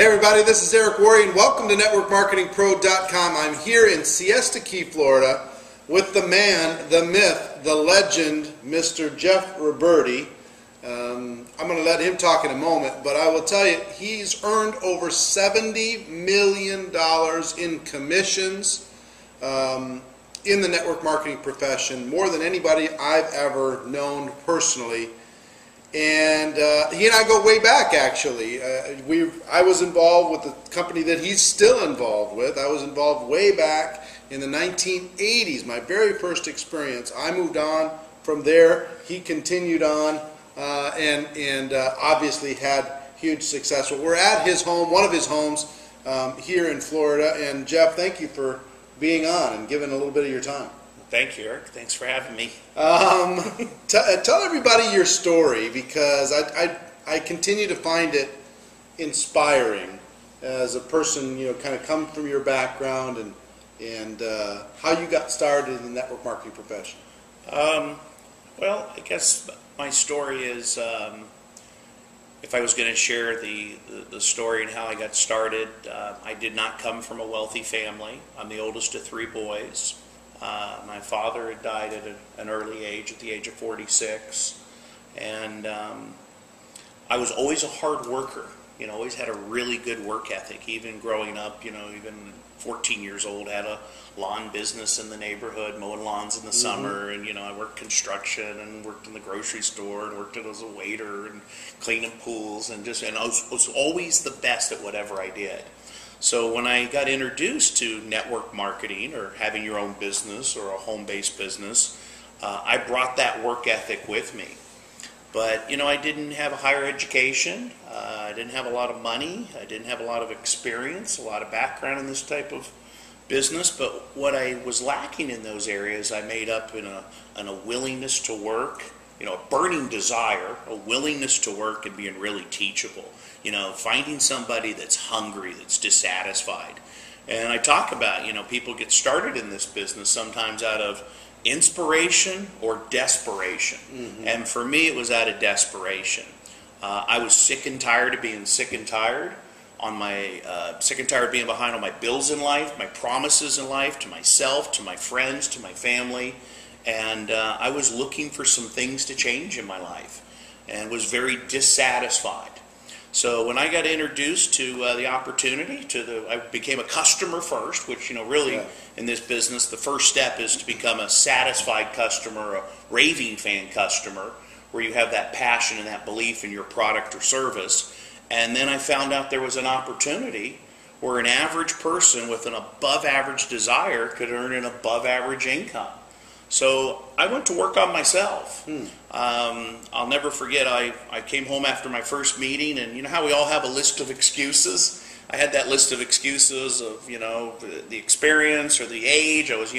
Hey everybody, this is Eric Worre and welcome to NetworkMarketingPro.com. I'm here in Siesta Key, Florida with the man, the myth, the legend, Mr. Jeff Roberti. I'm going to let him talk in a moment, but I will tell you, he's earned over $70 million in commissions in the network marketing profession, more than anybody I've ever known personally. And he and I go way back, actually. I was involved with the company that he's still involved with. I was involved way back in the 1980s, my very first experience. I moved on from there. He continued on and obviously had huge success. Well, we're at his home, one of his homes here in Florida. And Jeff, thank you for being on and giving a little bit of your time. Thank you, Eric. Thanks for having me. Tell everybody your story, because I continue to find it inspiring as a person, you know, kind of come from your background and how you got started in the network marketing profession. Well, I guess my story is, if I was going to share the story and how I got started, I did not come from a wealthy family. I'm the oldest of 3 boys. My father had died at an early age, at the age of 46, and I was always a hard worker. You know, always had a really good work ethic. Even growing up, you know, even 14 years old, had a lawn business in the neighborhood, mowing lawns in the summer, and you know, I worked construction and worked in the grocery store and worked as a waiter and cleaning pools and I was always the best at whatever I did. So when I got introduced to network marketing or having your own business or a home-based business, I brought that work ethic with me. But, you know, I didn't have a higher education. I didn't have a lot of money. I didn't have a lot of experience, a lot of background in this type of business. But what I was lacking in those areas, I made up in a willingness to work, you know, a burning desire, a willingness to work, and being really teachable. You know, finding somebody that's hungry, that's dissatisfied. And I talk about, you know, people get started in this business sometimes out of inspiration or desperation. And for me, it was out of desperation. I was sick and tired of being sick and tired on my sick and tired of being behind on my bills in life, my promises in life, to myself, to my friends, to my family. And I was looking for some things to change in my life and was very dissatisfied. So when I got introduced to the opportunity, I became a customer first, which, you know, really in this business, the first step is to become a satisfied customer, a raving fan customer, where you have that passion and that belief in your product or service. And then I found out there was an opportunity where an average person with an above average desire could earn an above average income. So I went to work on myself. I'll never forget, I came home after my first meeting, and you know how we all have a list of excuses? I had that list of excuses of, you know, the experience or the age. I was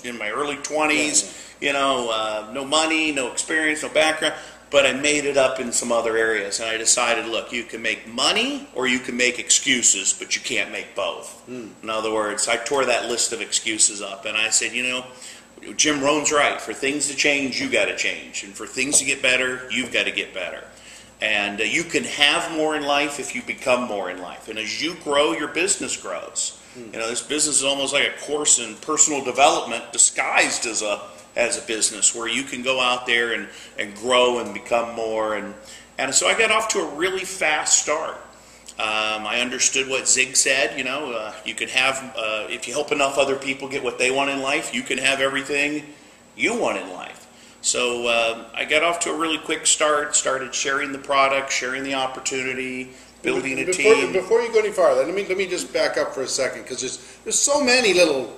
in my early 20s, you know, no money, no experience, no background, but I made it up in some other areas. And I decided, look, you can make money or you can make excuses, but you can't make both. In other words, I tore that list of excuses up, and I said, you know, Jim Rohn's right. For things to change, you got to change. And for things to get better, you've got to get better. And you can have more in life if you become more in life. And as you grow, your business grows. You know, this business is almost like a course in personal development disguised as a business, where you can go out there and grow and become more. And so I got off to a really fast start. I understood what Zig said, you know, you can have, if you help enough other people get what they want in life, you can have everything you want in life. So I got off to a really quick start, started sharing the product, sharing the opportunity, building a team. Before you go any farther, let me just back up for a second, because there's so many little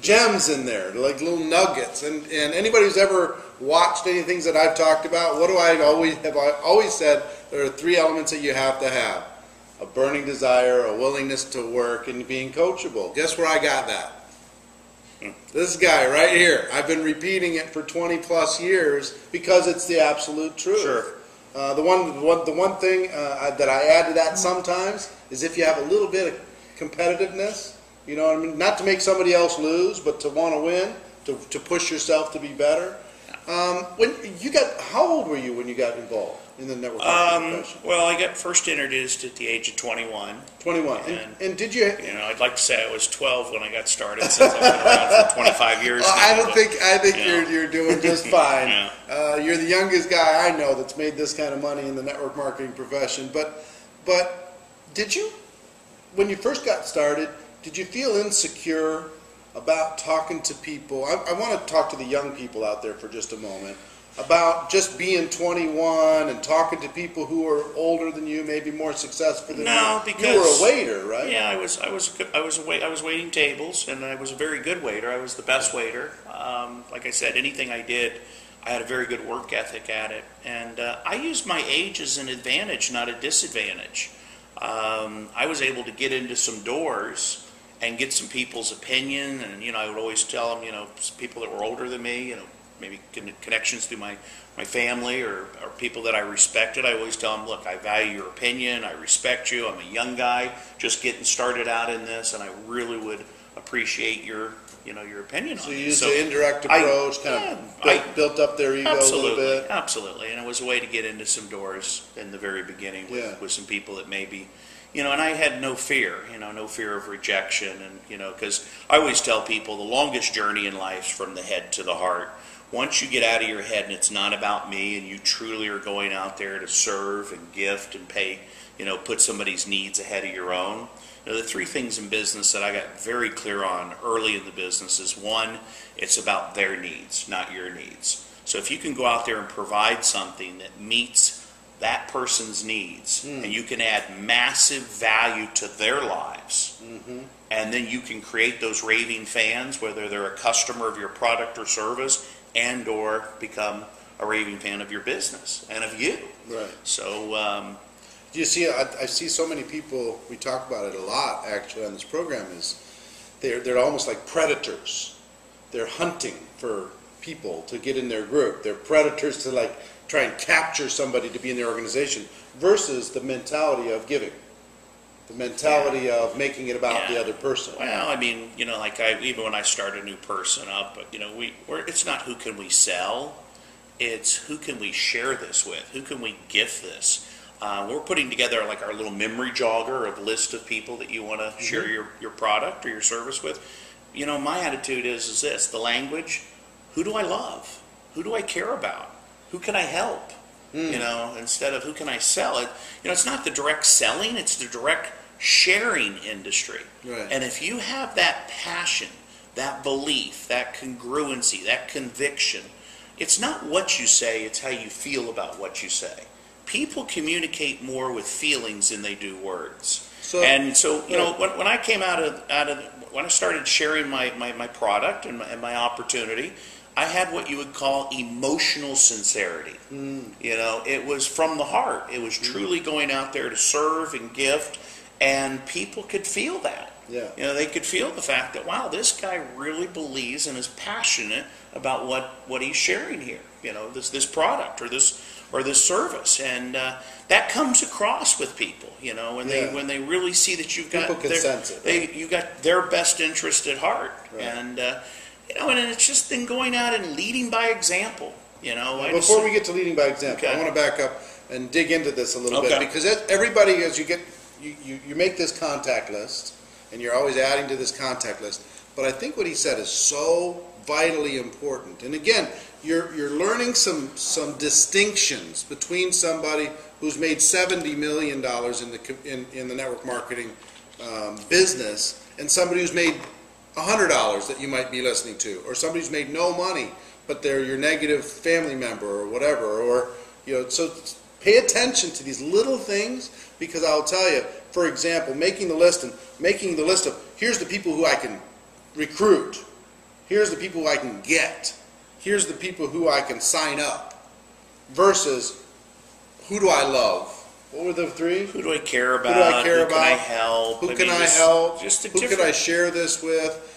gems in there, like little nuggets. And anybody who's ever watched any things that I've talked about, what do I always said? There are 3 elements that you have to have. A burning desire, a willingness to work, and being coachable. Guess where I got that? This guy right here. I've been repeating it for 20 plus years because it's the absolute truth. Sure. The one thing that I add to that sometimes is if you have a little bit of competitiveness, you know what I mean? Not to make somebody else lose, but to want to win, to push yourself to be better. When you got, how old were you when you got involved in the network marketing profession? Well, I got first introduced at the age of 21. 21. And did you? You know, I'd like to say I was 12 when I got started, since I've been around for 25 years. I think you're doing just fine. Yeah. You're the youngest guy I know that's made this kind of money in the network marketing profession. But did you, when you first got started, did you feel insecure about talking to people? I want to talk to the young people out there for just a moment about just being 21 and talking to people who are older than you, maybe more successful than you. No, because you were a waiter, right? Yeah, I was waiting tables, and I was a very good waiter. I was the best waiter. Like I said, anything I did, I had a very good work ethic at it, and I used my age as an advantage, not a disadvantage. I was able to get into some doors and get some people's opinion, and I would always tell them, people that were older than me, maybe connections through my family or people that I respected. I always tell them, look, I value your opinion, I respect you, I'm a young guy just getting started out in this, and I really would appreciate your opinion on it. So you used the indirect approach, built up their ego a little bit? Absolutely, and it was a way to get into some doors in the very beginning with some people that maybe, and I had no fear, no fear of rejection, and, because I always tell people the longest journey in life is from the head to the heart. Once you get out of your head and it's not about me, and you truly are going out there to serve and gift and pay, put somebody's needs ahead of your own. The three things in business that I got very clear on early in the business is, one, it's about their needs, not your needs. So if you can go out there and provide something that meets that person's needs, and you can add massive value to their lives, and then you can create those raving fans, whether they're a customer of your product or service, and or become a raving fan of your business and of you. Right. So do you see, I see so many people, we talk about it a lot actually on this program, is they're almost like predators. They're hunting for people to get in their group. They're predators to like try and capture somebody to be in their organization, versus the mentality of giving. The mentality of making it about the other person. Well, I mean, like even when I start a new person up, it's not who can we sell, it's who can we share this with, who can we gift this. We're putting together like our little memory jogger of a list of people that you want to share your product or your service with. My attitude is this: the language, who do I love, who do I care about, who can I help? Instead of who can I sell it. It's not the direct selling, it's the direct sharing industry. Right. And if you have that passion, that belief, that congruency, that conviction, it's not what you say, it's how you feel about what you say. People communicate more with feelings than they do words. When I came when I started sharing my product and my opportunity, I had what you would call emotional sincerity. It was from the heart. It was truly going out there to serve and gift, and people could feel that. Yeah. They could feel the fact that, wow, this guy really believes and is passionate about what he's sharing here. This product or this service, and that comes across with people. When they really see that you've got you got their best interest at heart, right. And it's just then going out and leading by example. Before we get to leading by example, I want to back up and dig into this a little bit, because everybody, as you make this contact list, and you're always adding to this contact list. But I think what he said is so vitally important. And again, you're learning some distinctions between somebody who's made $70 million in the network marketing business and somebody who's made $100 that you might be listening to, or somebody who's made no money but they're your negative family member or whatever, or so pay attention to these little things, because I'll tell you, for example, making the list of here's the people who I can recruit, here's the people who I can get, here's the people who I can sign up, versus who do I love? What were the three? Who do I care about? Who can I help? Who can I help? Who can I share this with?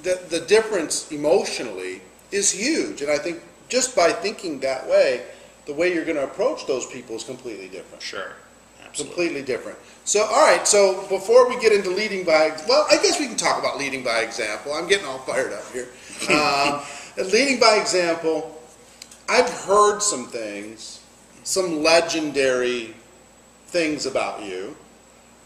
The difference emotionally is huge, and I think just by thinking that way, the way you're going to approach those people is completely different. Sure. Absolutely. Completely different. So, all right, so before we get into leading by, well, I guess we can talk about leading by example. I'm getting all fired up here. Leading by example, I've heard some things, some legendary things about you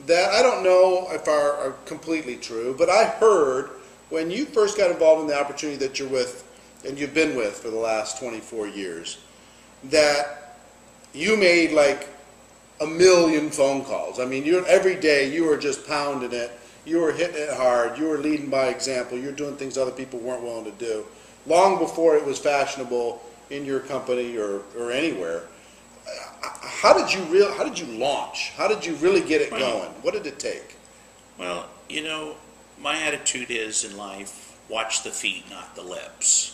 that I don't know if are completely true, but I heard when you first got involved in the opportunity that you're with and you've been with for the last 24 years, that you made like 1 million phone calls. I mean, every day you were just pounding it. You were hitting it hard. You were leading by example. You're doing things other people weren't willing to do. Long before it was fashionable in your company or anywhere. How did you launch? How did you really get it going? What did it take? Well, you know, my attitude is in life, watch the feet, not the lips.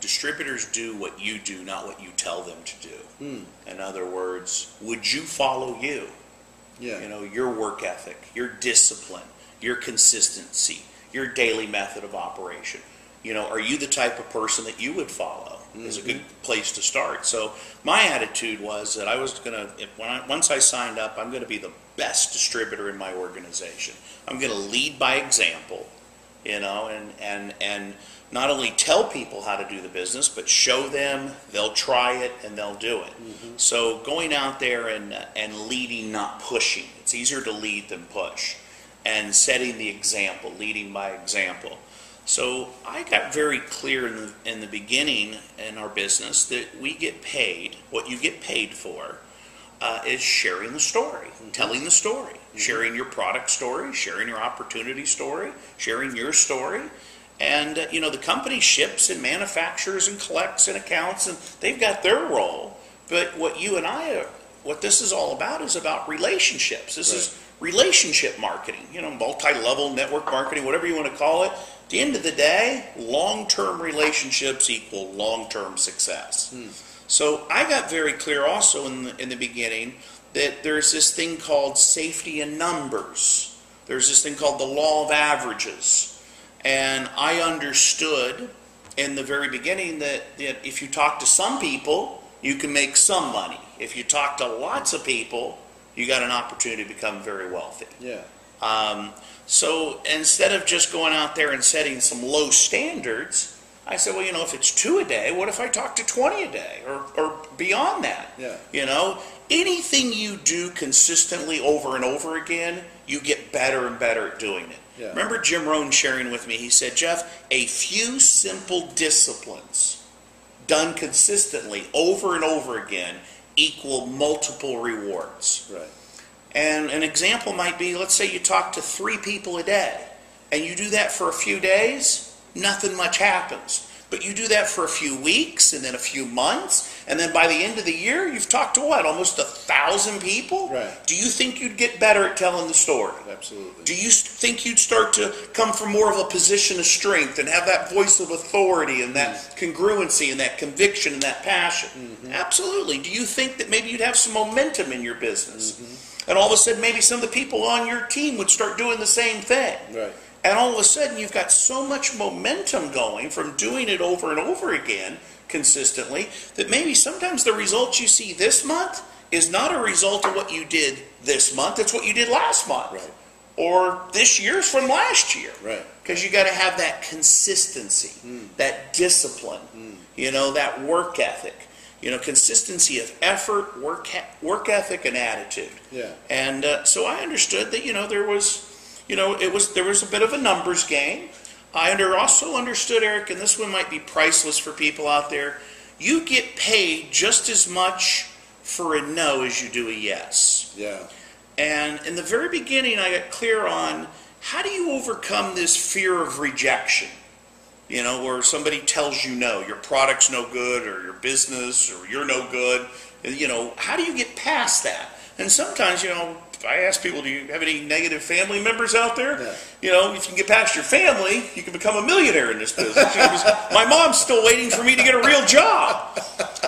Distributors do what you do, not what you tell them to do. In other words, would you follow you? Yeah. You know, your work ethic, your discipline, your consistency, your daily method of operation. You know, are you the type of person that you would follow? Is a good place to start. So my attitude was that I was going to, once I signed up, I'm going to be the best distributor in my organization. I'm going to lead by example, you know, and not only tell people how to do the business, but show them, they'll try it, and they'll do it. So going out there and leading, not pushing. It's easier to lead than push. And setting the example, leading by example. So I got very clear in the beginning in our business that we get paid, what you get paid for is sharing the story, telling the story, sharing your product story, sharing your opportunity story, sharing your story. And, you know, the company ships and manufactures and collects and accounts, and they've got their role. But what you and I are, what this is all about is about relationships. This is relationship marketing, you know, multi-level network marketing, whatever you want to call it. At the end of the day, long-term relationships equal long-term success. So I got very clear also in the beginning that there's this thing called safety in numbers. There's this thing called the law of averages. And I understood in the very beginning that if you talk to some people, you can make some money. If you talk to lots of people, you got an opportunity to become very wealthy. Yeah. So instead of just going out there and setting some low standards, I said, well, you know, if it's 2 a day, what if I talk to 20 a day or beyond that? Yeah. You know, anything you do consistently over and over again, you get better and better at doing it. Yeah. Remember Jim Rohn sharing with me, he said, Jeff, a few simple disciplines done consistently over and over again equal multiple rewards. Right. And an example might be, let's say you talk to 3 people a day, and you do that for a few days, nothing much happens. But you do that for a few weeks, and then a few months, and then by the end of the year, you've talked to what, almost 1,000 people? Right. Do you think you'd get better at telling the story? Absolutely. Do you think you'd start to come from more of a position of strength and have that voice of authority and that congruency and that conviction and that passion? Absolutely. Do you think that maybe you'd have some momentum in your business? And all of a sudden, maybe some of the people on your team would start doing the same thing. Right. And all of a sudden, you've got so much momentum going from doing it over and over again consistently that maybe sometimes the results you see this month is not a result of what you did this month. It's what you did last month. Right. Or this year's from last year. Right. Because you got to have that consistency, that discipline, you know, that work ethic. You know, consistency of effort, work ethic, and attitude. Yeah. And so I understood that, you know, there was a bit of a numbers game. I also understood, Eric, and this one might be priceless for people out there. You get paid just as much for a no as you do a yes. Yeah. And in the very beginning, I got clear on how do you overcome this fear of rejection? You know, where somebody tells you no, your product's no good, or your business, or you're no good. You know, how do you get past that? And sometimes, you know, I ask people, do you have any negative family members out there? Yeah. You know, if you can get past your family, you can become a millionaire in this business. You know, my mom's still waiting for me to get a real job.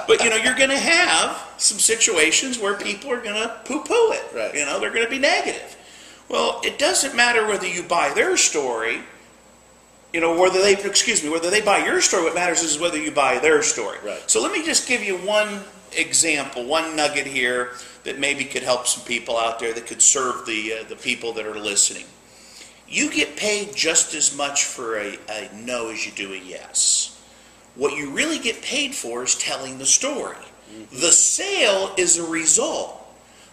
But, you know, you're going to have some situations where people are going to poo-poo it. Right. You know, they're going to be negative. Well, it doesn't matter whether you buy their story, you know, whether they buy your story. What matters is whether you buy their story. Right. So let me just give you one example, one nugget here that maybe could help some people out there that could serve the people that are listening. You get paid just as much for a no as you do a yes. What you really get paid for is telling the story. The sale is a result.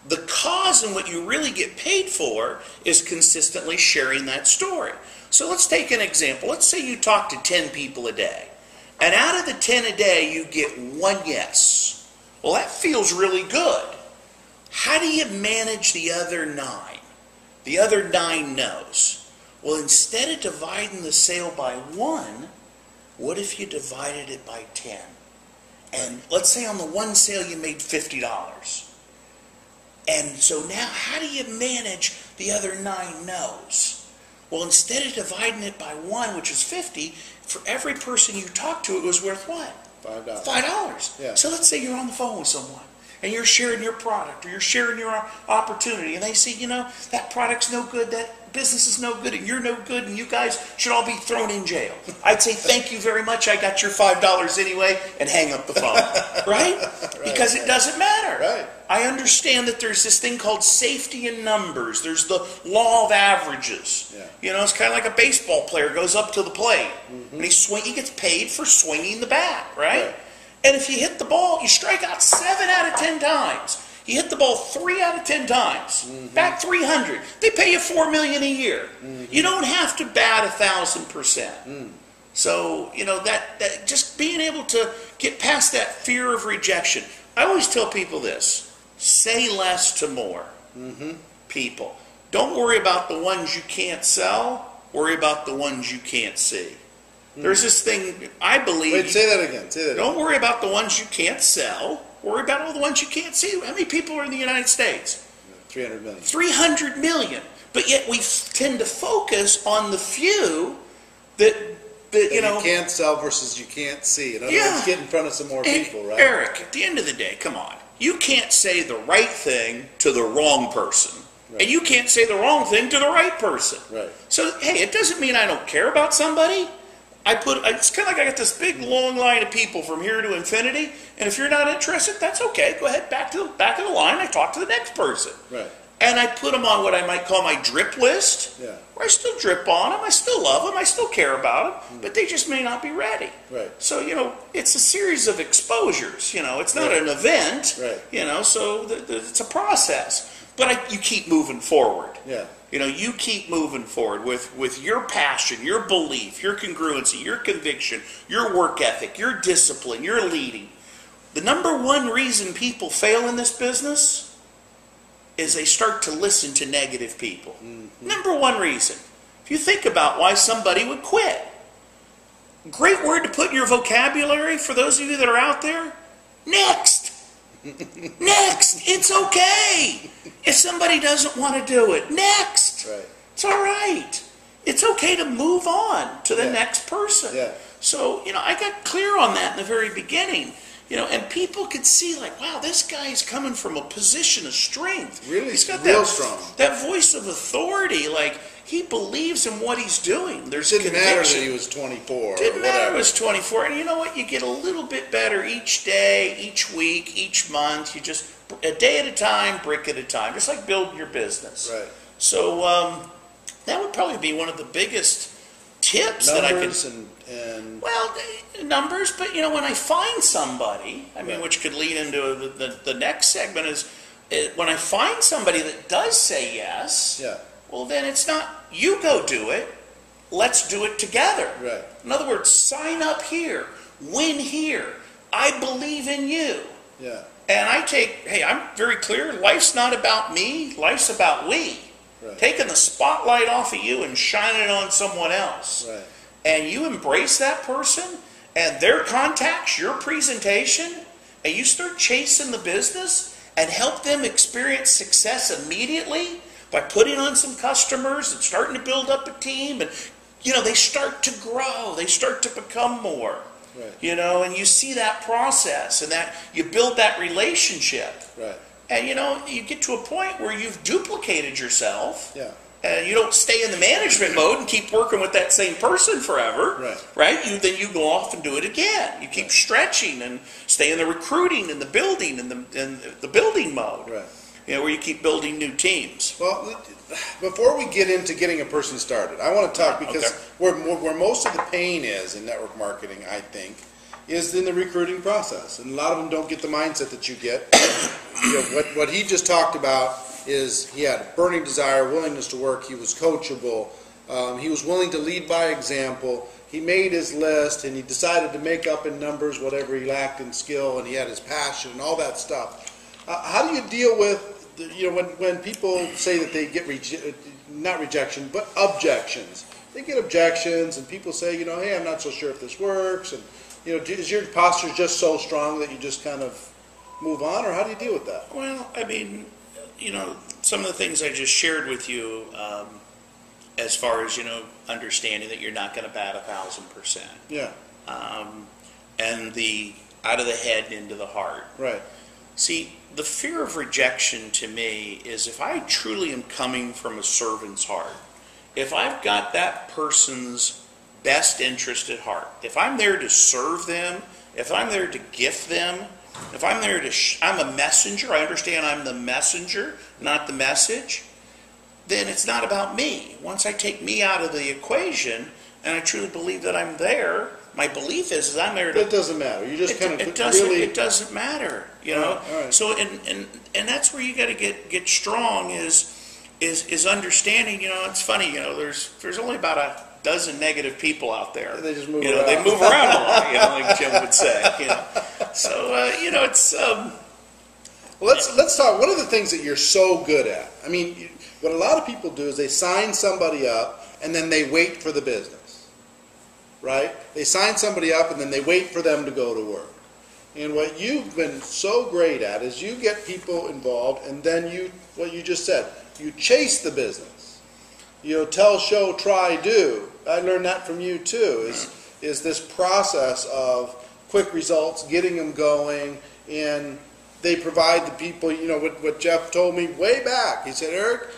The cause and what you really get paid for is consistently sharing that story. So let's take an example. Let's say you talk to 10 people a day. And out of the 10 a day, you get one yes. Well, that feels really good. How do you manage the other 9? The other 9 no's. Well, instead of dividing the sale by 1, what if you divided it by 10? And let's say on the one sale you made $50. And so now how do you manage the other 9 no's? Well, instead of dividing it by 1, which is 50, for every person you talk to, it was worth what? $5. $5. Yeah. So let's say you're on the phone with someone and you're sharing your product or you're sharing your opportunity, and they say, you know, that product's no good, that business is no good, and you're no good, and you guys should all be thrown in jail. I'd say, thank you very much, I got your $5 anyway, and hang up the phone. Right? Because it doesn't matter. Right. I understand that there's this thing called safety in numbers. There's the law of averages. Yeah. You know, it's kind of like a baseball player goes up to the plate, and he gets paid for swinging the bat, right? And if you hit the ball, you strike out 7 out of 10 times. You hit the ball 3 out of 10 times. Back 300. They pay you $4 million a year. You don't have to bat 1,000%. So, you know, that just being able to get past that fear of rejection. I always tell people this: say less to more. People. Don't worry about the ones you can't sell. Worry about the ones you can't see. There's this thing, I believe... Wait, say that again. Say that Don't worry about the ones you can't sell. Worry about all the ones you can't see. How many people are in the United States? 300 million. 300 million. But yet we tend to focus on the few that you know... you can't sell versus you can't see. In other words, get in front of some more people, right? Eric, at the end of the day, come on. You can't say the right thing to the wrong person. Right. And you can't say the wrong thing to the right person. Right. So, hey, it doesn't mean I don't care about somebody. It's kind of like I got this big long line of people from here to infinity, and if you're not interested, that's okay. Go ahead, back to the back of the line. I talk to the next person. Right. And I put them on what I might call my drip list, where I still drip on them, I still love them, I still care about them, but they just may not be ready. Right. So, you know, it's a series of exposures. You know, it's not an event. Right. You know, so it's a process. But you keep moving forward. Yeah. You know, you keep moving forward with your passion, your belief, your congruency, your conviction, your work ethic, your discipline, your leading. The number one reason people fail in this business is they start to listen to negative people. Number one reason. If you think about why somebody would quit. Great word to put in your vocabulary for those of you that are out there. Next. Next. It's okay. If somebody doesn't want to do it, next. Right. It's all right. It's okay to move on to the next person. Yeah. So, you know, I got clear on that in the very beginning. You know, and people could see, like, wow, this guy's coming from a position of strength. Really, he's got real strong. That voice of authority, like, he believes in what he's doing. There's Didn't conviction. matter that he was 24. Didn't or matter whatever. he was 24. And you know what? You get a little bit better each day, each week, each month. You just, a day at a time, brick at a time. Just like building your business. Right. So that would probably be one of the biggest tips Numbers that I could... Well, numbers, but you know, when I find somebody, I mean, which could lead into the next segment is when I find somebody that does say yes, well, then it's not you go do it, let's do it together. Right. In other words, sign up here, win here, I believe in you. Yeah. And I'm very clear, life's not about me, life's about we. Right. Taking the spotlight off of you and shining it on someone else. Right. And you embrace that person and their contacts, your presentation, and you start chasing the business and help them experience success immediately by putting on some customers and starting to build up a team. And, you know, they start to grow. They start to become more. Right. You know, and you see that process and that you build that relationship. Right. And, you know, you get to a point where you've duplicated yourself. Yeah. And you don't stay in the management mode and keep working with that same person forever, right? Then you go off and do it again. You keep stretching and stay in the recruiting and the building and the building mode, right? You know, where you keep building new teams. Well, before we get into getting a person started, I want to talk because where most of the pain is in network marketing, I think, is in the recruiting process, and a lot of them don't get the mindset that you get. What he just talked about is he had a burning desire, willingness to work. He was coachable. He was willing to lead by example. He made his list, and he decided to make up in numbers whatever he lacked in skill, and he had his passion and all that stuff. How do you deal with, when people say that they get not rejection, but objections? They get objections, and people say, hey, I'm not so sure if this works, and is your posture just so strong that you just kind of move on, or how do you deal with that? Well, I mean, some of the things I just shared with you, as far as, understanding that you're not going to bat 1,000%. Yeah. And the out of the head and into the heart. Right. See, the fear of rejection to me is if I truly am coming from a servant's heart, if I've got that person's best interest at heart, if I'm there to serve them, if I'm there to gift them, if I'm there to, I'm a messenger, I understand I'm the messenger, not the message, then it's not about me. Once I take me out of the equation, and I truly believe that I'm there, my belief is I'm there to... It doesn't matter. You just It doesn't matter, All right. So, and that's where you got to get strong is understanding, it's funny, there's only about a dozen negative people out there. They just move around. They move around a lot, like Jim would say. So it's. Well, let's talk. One of the things that you're so good at. I mean, what a lot of people do is they sign somebody up and then they wait for the business, right? They sign somebody up and then they wait for them to go to work. And what you've been so great at is you get people involved, and then what you just said, you chase the business. Tell, show, try, do. I learned that from you too, is this process of quick results, getting them going, and they provide the people, what Jeff told me way back. He said, Eric,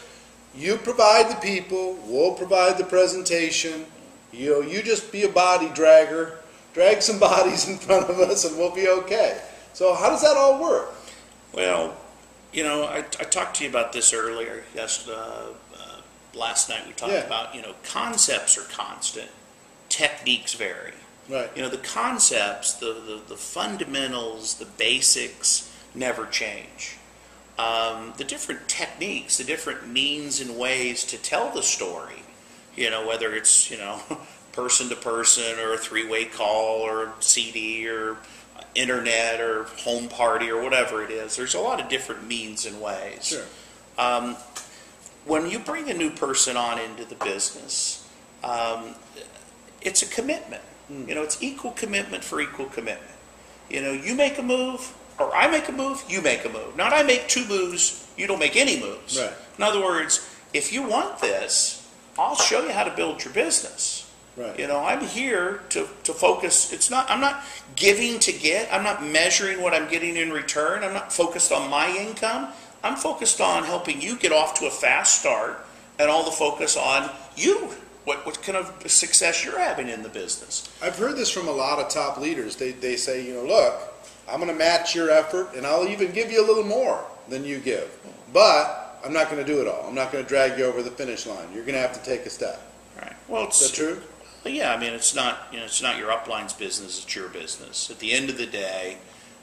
you provide the people, we'll provide the presentation, you just be a body dragger, drag some bodies in front of us, and we'll be okay. So how does that all work? Well, I talked to you about this earlier, last night we talked about, concepts are constant, techniques vary. Right. The concepts, the fundamentals, the basics never change. The different techniques, the different means and ways to tell the story, whether it's, person to person or a three-way call or CD or internet or home party or whatever it is, there's a lot of different means and ways. Sure. When you bring a new person on into the business, it's a commitment. It's equal commitment for equal commitment. You make a move, or I make a move, you make a move. Not I make two moves, you don't make any moves. Right. In other words, if you want this, I'll show you how to build your business. Right. I'm here to focus. I'm not giving to get. I'm not measuring what I'm getting in return. I'm not focused on my income. I'm focused on helping you get off to a fast start, and all the focus on you, what kind of success you're having in the business. I've heard this from a lot of top leaders. They say, look, I'm going to match your effort, and I'll even give you a little more than you give. But I'm not going to do it all. I'm not going to drag you over the finish line. You're going to have to take a step. Right. Well, is that true? Yeah. I mean, it's not your upline's business. It's your business. At the end of the day,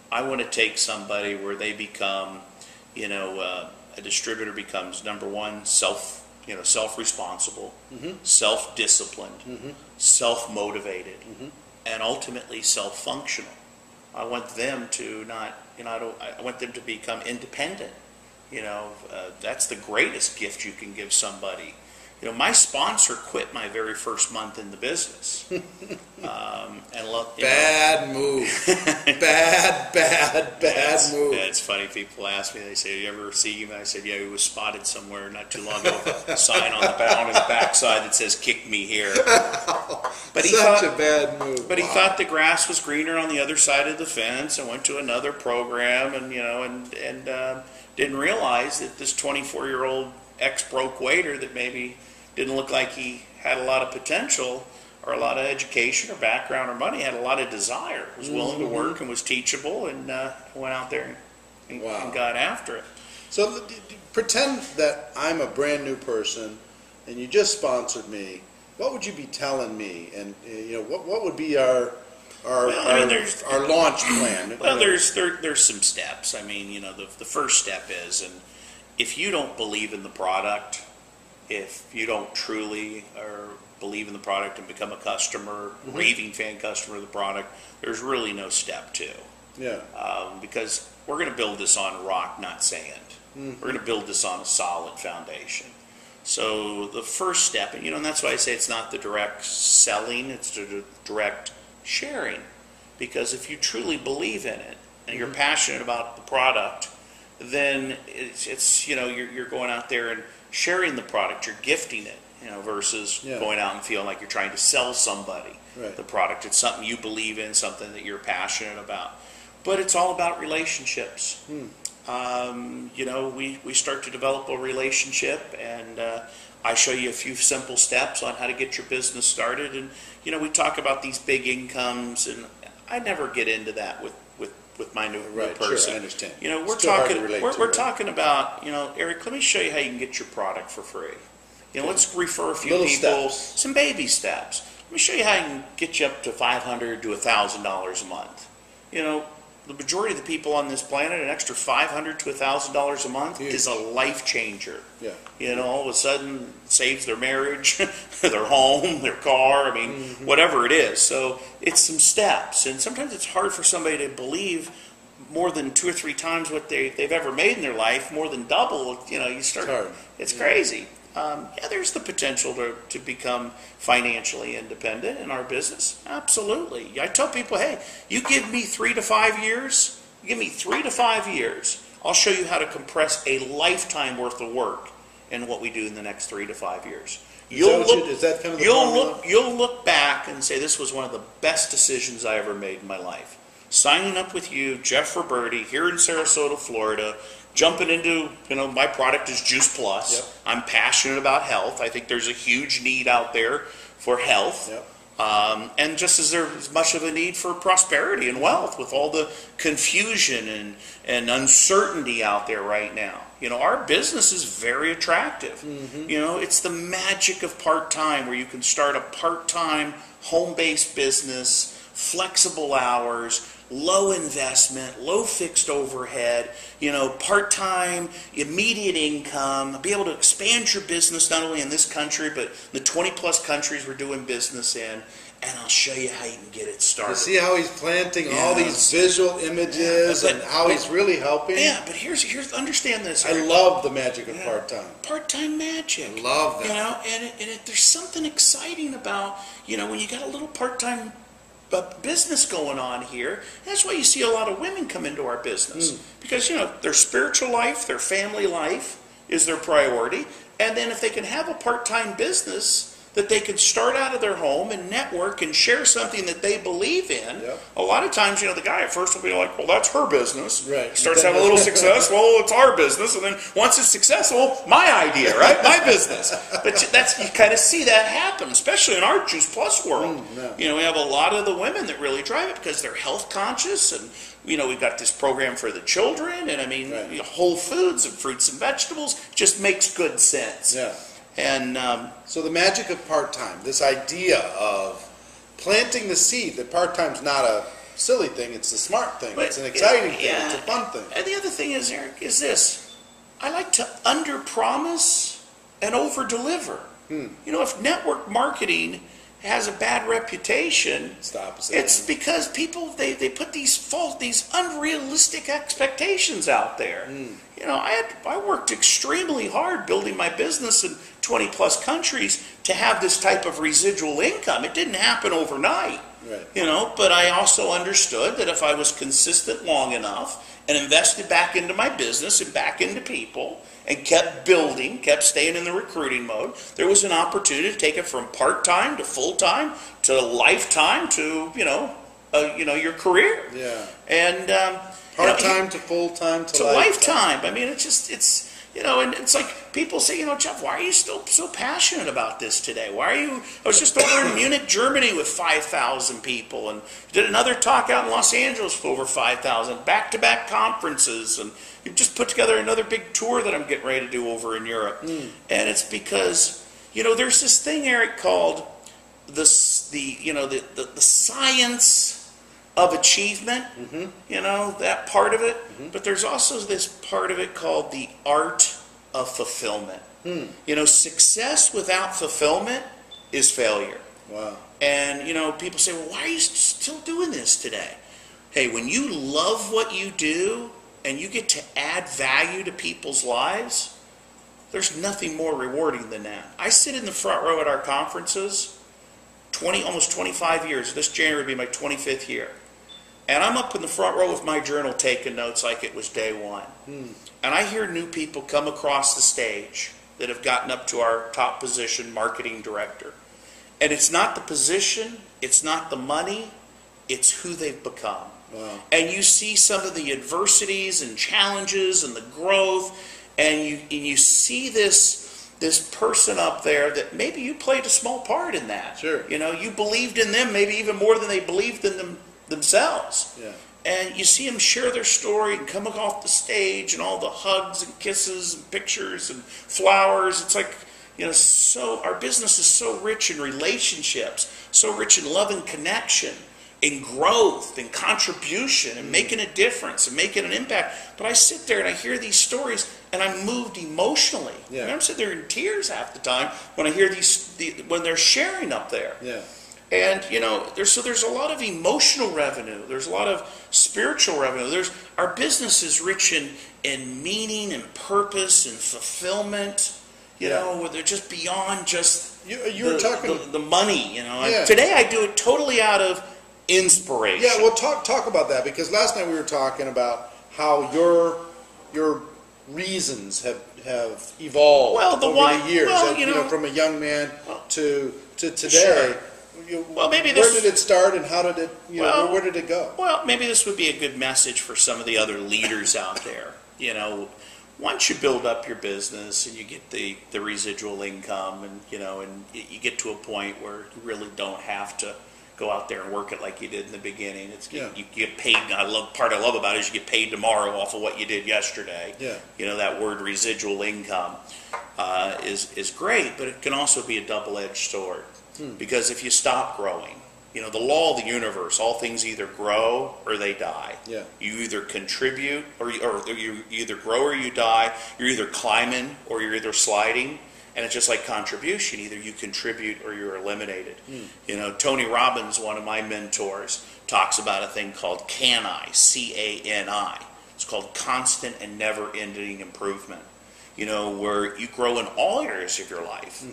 I want to take somebody where they become, a distributor becomes, number one, self-responsible, self-disciplined, self-motivated, and ultimately self-functional. I want them to I want them to become independent. That's the greatest gift you can give somebody. My sponsor quit my very first month in the business. Bad move. Bad move. It's funny. People ask me, they say, "You ever see him?" I said, "Yeah, he was spotted somewhere not too long ago. A sign on his backside that says, 'Kick me here.'" But Such a bad move. But he thought the grass was greener on the other side of the fence, and went to another program, and didn't realize that this 24-year-old ex-broke waiter that maybe didn't look like he had a lot of potential or a lot of education or background or money, had a lot of desire, was willing to work and was teachable, and went out there and got after it. So pretend that I'm a brand new person and you just sponsored me. What would you be telling me? And what would be our our launch plan? Well, there's some steps. I mean, the first step is, and if you don't believe in the product, if you don't truly or believe in the product and become a customer, raving fan customer of the product, there's really no step two. Yeah. Because we're going to build this on rock, not sand. We're going to build this on a solid foundation. So the first step, and that's why I say it's not the direct selling, it's the direct sharing. Because if you truly believe in it and you're passionate about the product, then it's you're going out there and sharing the product, you're gifting it, versus going out and feeling like you're trying to sell somebody the product. It's something you believe in, something that you're passionate about. But it's all about relationships. We start to develop a relationship, and I show you a few simple steps on how to get your business started. And we talk about these big incomes, and I never get into that with my new person. Sure, I understand. We're talking about, Eric, let me show you how you can get your product for free. Let's refer a few Little people, steps. some baby steps. Let me show you how you can get you up to $500 to $1,000 a month. The majority of the people on this planet, an extra $500 to $1,000 a month is a life changer. Yeah. All of a sudden saves their marriage, their home, their car, whatever it is. So it's some steps. And sometimes it's hard for somebody to believe more than 2 or 3 times what they've ever made in their life, more than double. You start. It's crazy. There's the potential to become financially independent in our business. Absolutely. I tell people, hey, you give me 3 to 5 years, I'll show you how to compress a lifetime worth of work in what we do in the next 3 to 5 years. You'll look back and say, this was one of the best decisions I ever made in my life. Signing up with you, Jeff Roberti, here in Sarasota, Florida, jumping into, my product is Juice Plus. Yep. I'm passionate about health. I think there's a huge need out there for health. Yep. And just as there's much of a need for prosperity and wealth with all the confusion and uncertainty out there right now. Our business is very attractive. It's the magic of part-time, where you can start a part-time home-based business, flexible hours, low investment, low fixed overhead, part-time, immediate income, be able to expand your business not only in this country, but the 20-plus countries we're doing business in, and I'll show you how you can get it started. You see how he's planting all these visual images and how he's really helping? Yeah, but here's understand this. I love the magic of part-time. Part-time magic. I love that. And there's something exciting about, when you got a little part-time business going on here. That's why you see a lot of women come into our business, because their spiritual life, their family life is their priority, and then if they can have a part-time business that they can start out of their home and network and share something that they believe in. A lot of times, the guy at first will be like, well, that's her business. Right. Starts having a little success, well, it's our business. And then once it's successful, my idea, right? My business. But you kind of see that happen, especially in our Juice Plus world. We have a lot of the women that really drive it because they're health conscious, and we've got this program for the children, and whole foods and fruits and vegetables just makes good sense. Yeah. And so the magic of part-time, this idea of planting the seed that part-time's not a silly thing, it's a smart thing, it's an exciting thing, it's a fun thing. And the other thing is, Eric, is this. I like to under-promise and over-deliver. If network marketing has a bad reputation, it's because people, they put these unrealistic expectations out there. I worked extremely hard building my business in 20 plus countries to have this type of residual income. It didn't happen overnight. But I also understood that if I was consistent long enough and invested back into my business and back into people and kept building, kept staying in the recruiting mode, there was an opportunity to take it from part-time to full-time to lifetime to, your career. And part-time to full-time to lifetime. And it's like people say, Jeff, why are you still so passionate about this today? I was just over in Munich, Germany with 5,000 people, and did another talk out in Los Angeles with over 5,000, back-to-back conferences, and you've just put together another big tour that I'm getting ready to do over in Europe. And it's because, there's this thing, Eric, called the science of achievement, you know, that part of it. But there's also this part of it called the art of fulfillment. You know, success without fulfillment is failure. Wow. And, you know, people say, well, why are you still doing this today? Hey, when you love what you do and you get to add value to people's lives, there's nothing more rewarding than that. I sit in the front row at our conferences, almost 25 years. This January will be my 25th year. And I'm up in the front row with my journal taking notes like it was day one. And I hear new people come across the stage that have gotten up to our top position, marketing director. And it's not the position, it's not the money, it's who they've become. Wow. And you see some of the adversities and challenges and the growth, and you see this person up there that maybe you played a small part in that. Sure. You know, you believed in them maybe even more than they believed in themselves. Yeah. And you see them share their story and coming off the stage and all the hugs and kisses and pictures and flowers. It's like, you know, so our business is so rich in relationships, so rich in love and connection, in growth and contribution and making a difference and making an impact. But I sit there and I hear these stories and I'm moved emotionally. Yeah. And I'm sitting there in tears half the time when I hear when they're sharing up there. Yeah. And, you know, there's a lot of emotional revenue. There's a lot of spiritual revenue. Our business is rich in meaning and purpose and fulfillment. You know, where they're just beyond just you were talking the money. You know, Yeah. Today I do it totally out of inspiration. Yeah, well, talk about that, because last night we were talking about how your reasons have evolved over the years. Well, and, you know, from a young man to today. Sure. Well, maybe where did it start, and how did it? Where did it go? Well, maybe this would be a good message for some of the other leaders out there. You know, once you build up your business and you get the residual income, and you get to a point where you really don't have to go out there and work it like you did in the beginning. You get paid. Part I love about it is you get paid tomorrow off of what you did yesterday. Yeah. You know, that word residual income is great, but it can also be a double-edged sword. Because if you stop growing, you know, the law of the universe, all things either grow or they die. Yeah. You either contribute or you either grow or you die. You're either climbing or you're either sliding. And it's just like contribution. Either you contribute or you're eliminated. You know, Tony Robbins, one of my mentors, talks about a thing called CANI, C-A-N-I. It's called constant and never-ending improvement. You know, where you grow in all areas of your life.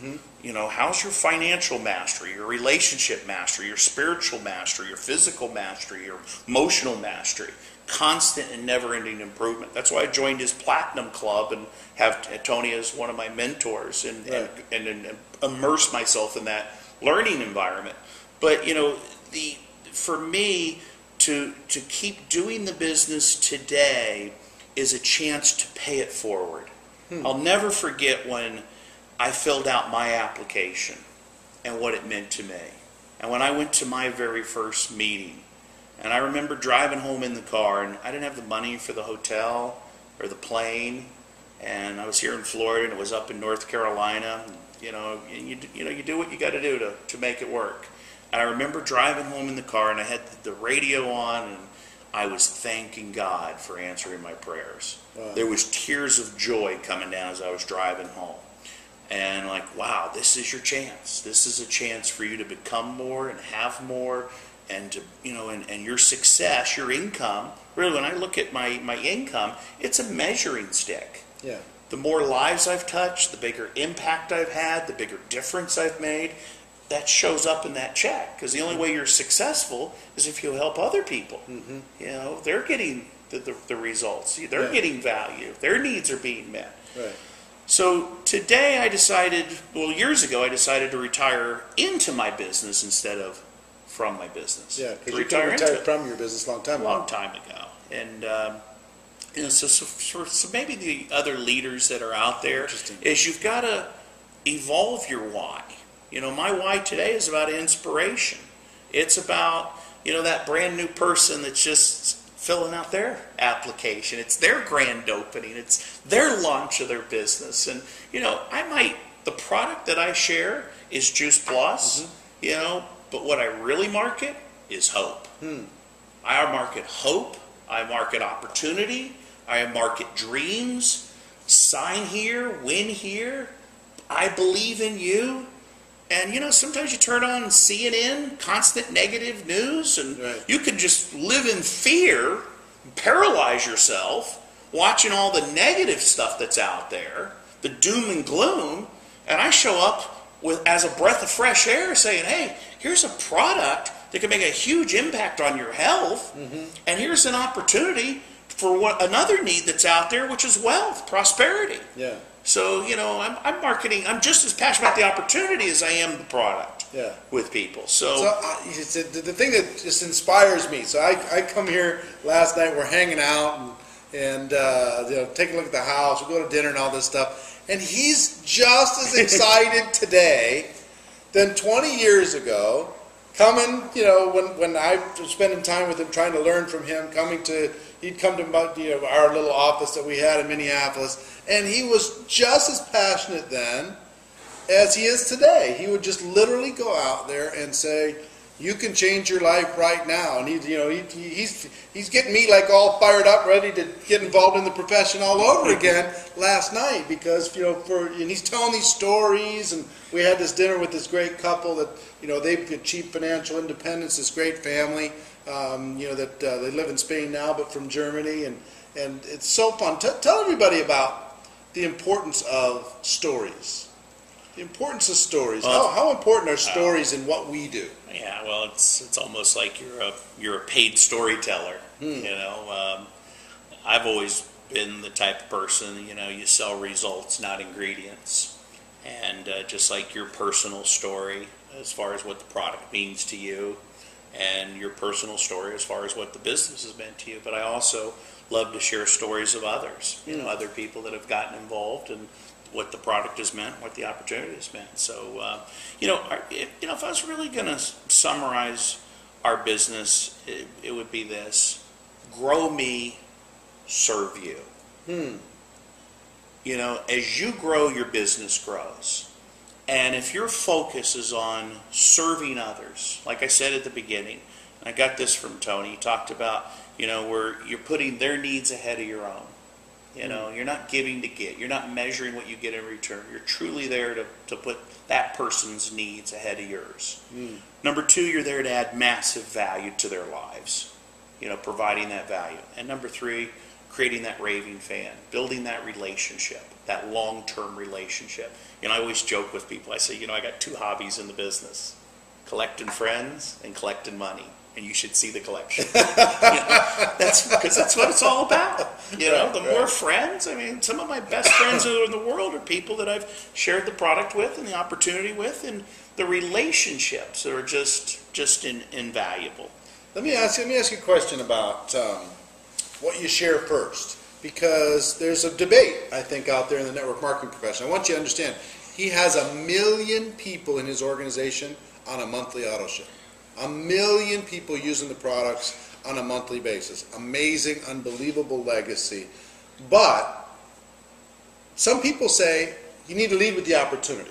You know, how's your financial mastery, your relationship mastery, your spiritual mastery, your physical mastery, your emotional mastery? Constant and never-ending improvement. That's why I joined his Platinum Club and have Tony as one of my mentors and immerse myself in that learning environment. But, you know, for me to keep doing the business today is a chance to pay it forward. I'll never forget when I filled out my application and what it meant to me. And when I went to my very first meeting, and I remember driving home in the car, and I didn't have the money for the hotel or the plane, and I was here in Florida, and it was up in North Carolina. And, you do what you got to do to make it work. And I remember driving home in the car, and I had the radio on, and I was thanking God for answering my prayers. Wow. There was tears of joy coming down as I was driving home. And like, wow, this is your chance. This is a chance for you to become more and have more, and to, and your success, your income. Really, when I look at my income, it's a measuring stick. Yeah. The more lives I've touched, the bigger impact I've had, the bigger difference I've made. That shows up in that check, because the only way you're successful is if you help other people. You know, they're getting the results. They're getting value. Their needs are being met. Right. So today years ago I decided to retire into my business instead of from my business. Yeah, because you retired from your business a long time ago. And so maybe the other leaders that are out there is you've got to evolve your why. You know, my why today is about inspiration. It's about, that brand new person that's just filling out their application. It's their grand opening. It's their launch of their business. And, the product that I share is Juice Plus, but what I really market is hope. I market hope. I market opportunity. I market dreams. Sign here, win here. I believe in you. And, you know, sometimes you turn on CNN, constant negative news, and right. you can just live in fear, paralyze yourself, watching all the negative stuff that's out there, the doom and gloom. And I show up as a breath of fresh air saying, hey, here's a product that can make a huge impact on your health, and here's an opportunity for another need that's out there, which is wealth, prosperity. Yeah. So, you know, I'm marketing. I'm just as passionate about the opportunity as I am the product. Yeah. With people. So the thing that just inspires me. So I come here last night. We're hanging out and you know, take a look at the house. We go to dinner and all this stuff. And he's just as excited today than 20 years ago. Coming, you know, when I was spending time with him, trying to learn from him, he'd come to, you know, our little office that we had in Minneapolis, and he was just as passionate then as he is today. He would just literally go out there and say, you can change your life right now. And he's getting me like all fired up, ready to get involved in the profession all over again last night, because, you know, and he's telling these stories, and we had this dinner with this great couple that, you know, they've achieved financial independence, this great family, you know, that they live in Spain now, but from Germany, and it's so fun. Tell everybody about the importance of stories. The importance of stories. How important are stories in what we do? Yeah, well, it's almost like you're a paid storyteller. You know, I've always been the type of person, you know, you sell results, not ingredients. And just like your personal story as far as what the product means to you, and your personal story as far as what the business has meant to you. But I also love to share stories of others, you know, other people that have gotten involved and what the product has meant, what the opportunity has meant. So, you know, if I was really going to summarize our business, it would be this: grow me, serve you. You know, as you grow, your business grows. And if your focus is on serving others, like I said at the beginning, and I got this from Tony, he talked about, you know, where you're putting their needs ahead of your own. You know, you're not giving to get. You're not measuring what you get in return. You're truly there to put that person's needs ahead of yours. Number two, you're there to add massive value to their lives, you know, providing that value. And number three, creating that raving fan, building that relationship, that long-term relationship. You know, I always joke with people. I say, you know, I got two hobbies in the business: collecting friends and collecting money. And you should see the collection. You know, because that's what it's all about. You know, the more friends. I mean, some of my best friends in the world are people that I've shared the product with and the opportunity with, and the relationships are just invaluable. Let me ask you a question about what you share first, because there's a debate, I think, out there in the network marketing profession. I want you to understand, he has 1 million people in his organization on a monthly auto ship. 1 million people using the products on a monthly basis. Amazing, unbelievable legacy. But some people say you need to lead with the opportunity,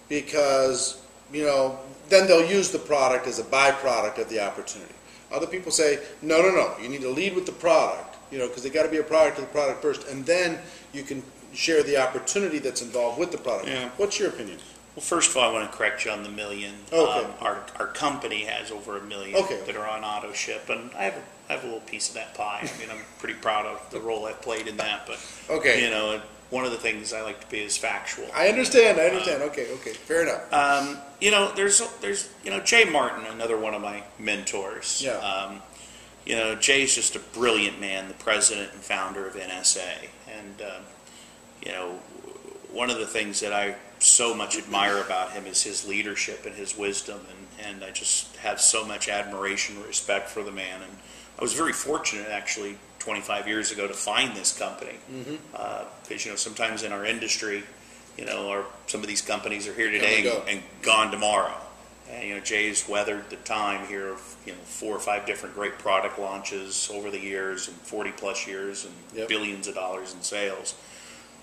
because, you know, then they'll use the product as a byproduct of the opportunity. Other people say, no, you need to lead with the product, you know, because they got to be a product of the product first, and then you can share the opportunity that's involved with the product. Yeah. What's your opinion? Well, first of all, I want to correct you on the million. Okay. Our company has over 1 million that are on auto ship, and I have a little piece of that pie. I mean, I'm pretty proud of the role I've played in that. But you know, one of the things I like to be is factual. I understand. Okay, fair enough. You know, there's you know, Jay Martin, another one of my mentors. Yeah. You know, Jay's just a brilliant man, the president and founder of NSA, and you know, one of the things that I so much admire about him is his leadership and his wisdom, and I just have so much admiration and respect for the man. And I was very fortunate, actually, 25 years ago to find this company, because you know, sometimes in our industry, you know, some of these companies are here today and gone tomorrow. And you know, Jay's weathered the time here of, you know, 4 or 5 different great product launches over the years, and 40 plus years, and billions of dollars in sales.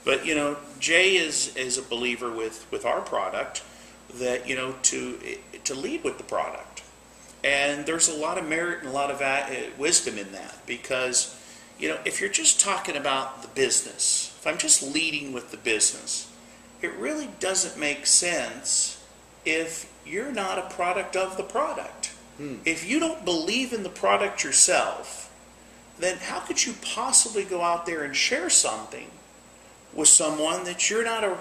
But, you know, Jay is a believer with our product that, you know, to lead with the product. And there's a lot of merit and a lot of wisdom in that, because, if you're just talking about the business, if I'm just leading with the business, it really doesn't make sense if you're not a product of the product. If you don't believe in the product yourself, then how could you possibly go out there and share something with someone that you're not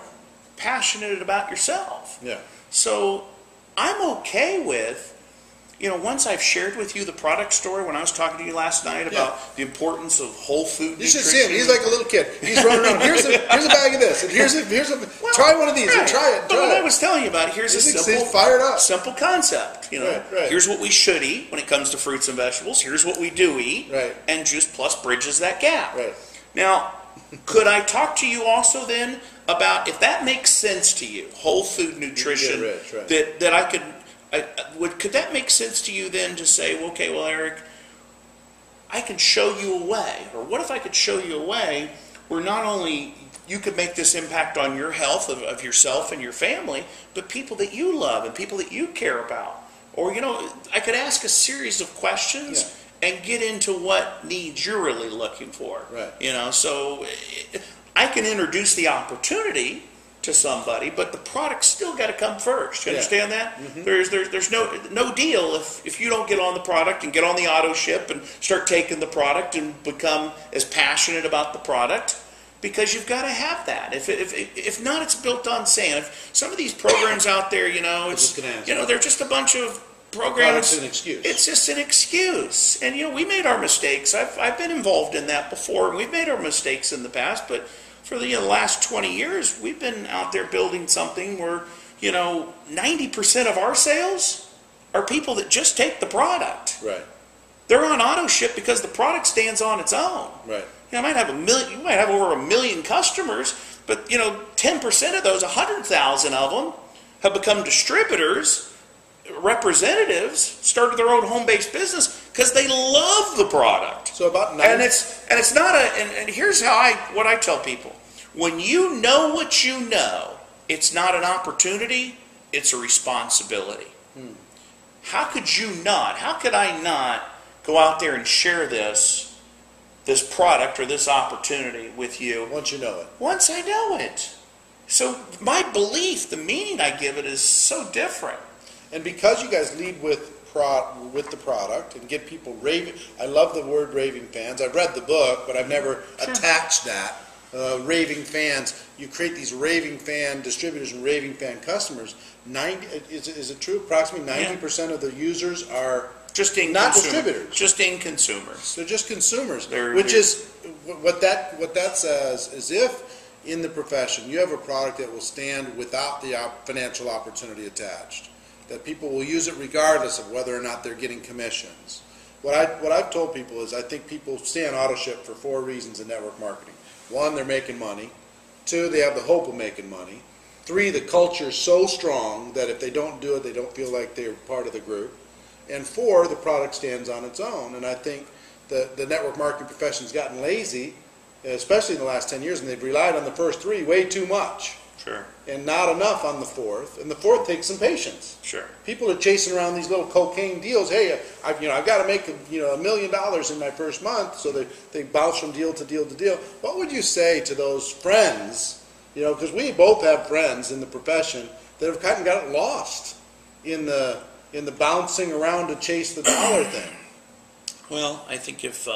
passionate about yourself? Yeah. So I'm okay with, once I've shared with you the product story, when I was talking to you last night about the importance of whole food nutrition. You should see him. He's like a little kid. He's running around. Here's a bag of this, and here's a try one of these, and try it. But what I was telling you about, here's a simple concept. Here's what we should eat when it comes to fruits and vegetables. Here's what we do eat, and Juice Plus bridges that gap. Right. Now, could I talk to you also then about, if that makes sense to you, whole food nutrition, that I could that make sense to you then to say, well, Eric, I can show you a way, or what if I could show you a way where not only you could make this impact on your health of yourself and your family, but people that you love and people that you care about. Or, I could ask a series of questions and get into what needs you're really looking for. Right. So I can introduce the opportunity to somebody, but the product's still got to come first. You understand that? Mm-hmm. There's no deal if you don't get on the product and get on the auto ship and start taking the product and become as passionate about the product, because you've got to have that. If not, it's built on sand. If some of these programs out there, they're just a bunch of programs. It's an excuse. It's just an excuse. And we made our mistakes. I've been involved in that before, and we've made our mistakes in the past, but for the last 20 years, we've been out there building something where, 90% of our sales are people that just take the product. Right. They're on auto ship because the product stands on its own. Right. You might have you might have over 1 million customers, but 10% of those, 100,000 of them, have become distributors, representatives, started their own home-based business because they love the product. So about 90%. And it's not and here's what I tell people: when you know what you know, it's not an opportunity, it's a responsibility. How could I not go out there and share this product or this opportunity with you once you know it? Once I know it. So my belief, the meaning I give it, is so different. And because you guys lead with the product and get people raving, I love the word raving fans. I've read the book, but I've never attached that. Raving fans. You create these raving fan distributors and raving fan customers. Is it true? Approximately 90% of the users are just not distributors. Just in consumers. They're just consumers. Is what that says is, if in the profession you have a product that will stand without the financial opportunity attached, that people will use it regardless of whether or not they're getting commissions. What I've told people is, I think people stay on auto ship for 4 reasons in network marketing. 1, they're making money. 2, they have the hope of making money. 3, the culture is so strong that if they don't do it, they don't feel like they're part of the group. And 4, the product stands on its own. And I think the network marketing profession's gotten lazy, especially in the last 10 years, and they've relied on the first 3 way too much. Sure. And not enough on the 4th. And the 4th takes some patience. Sure. People are chasing around these little cocaine deals. Hey, I've got to make $1 million in my first month, so they bounce from deal to deal to deal. What would you say to those friends? Because we both have friends in the profession that have kind of got lost in the bouncing around to chase the dollar thing. Well, I think if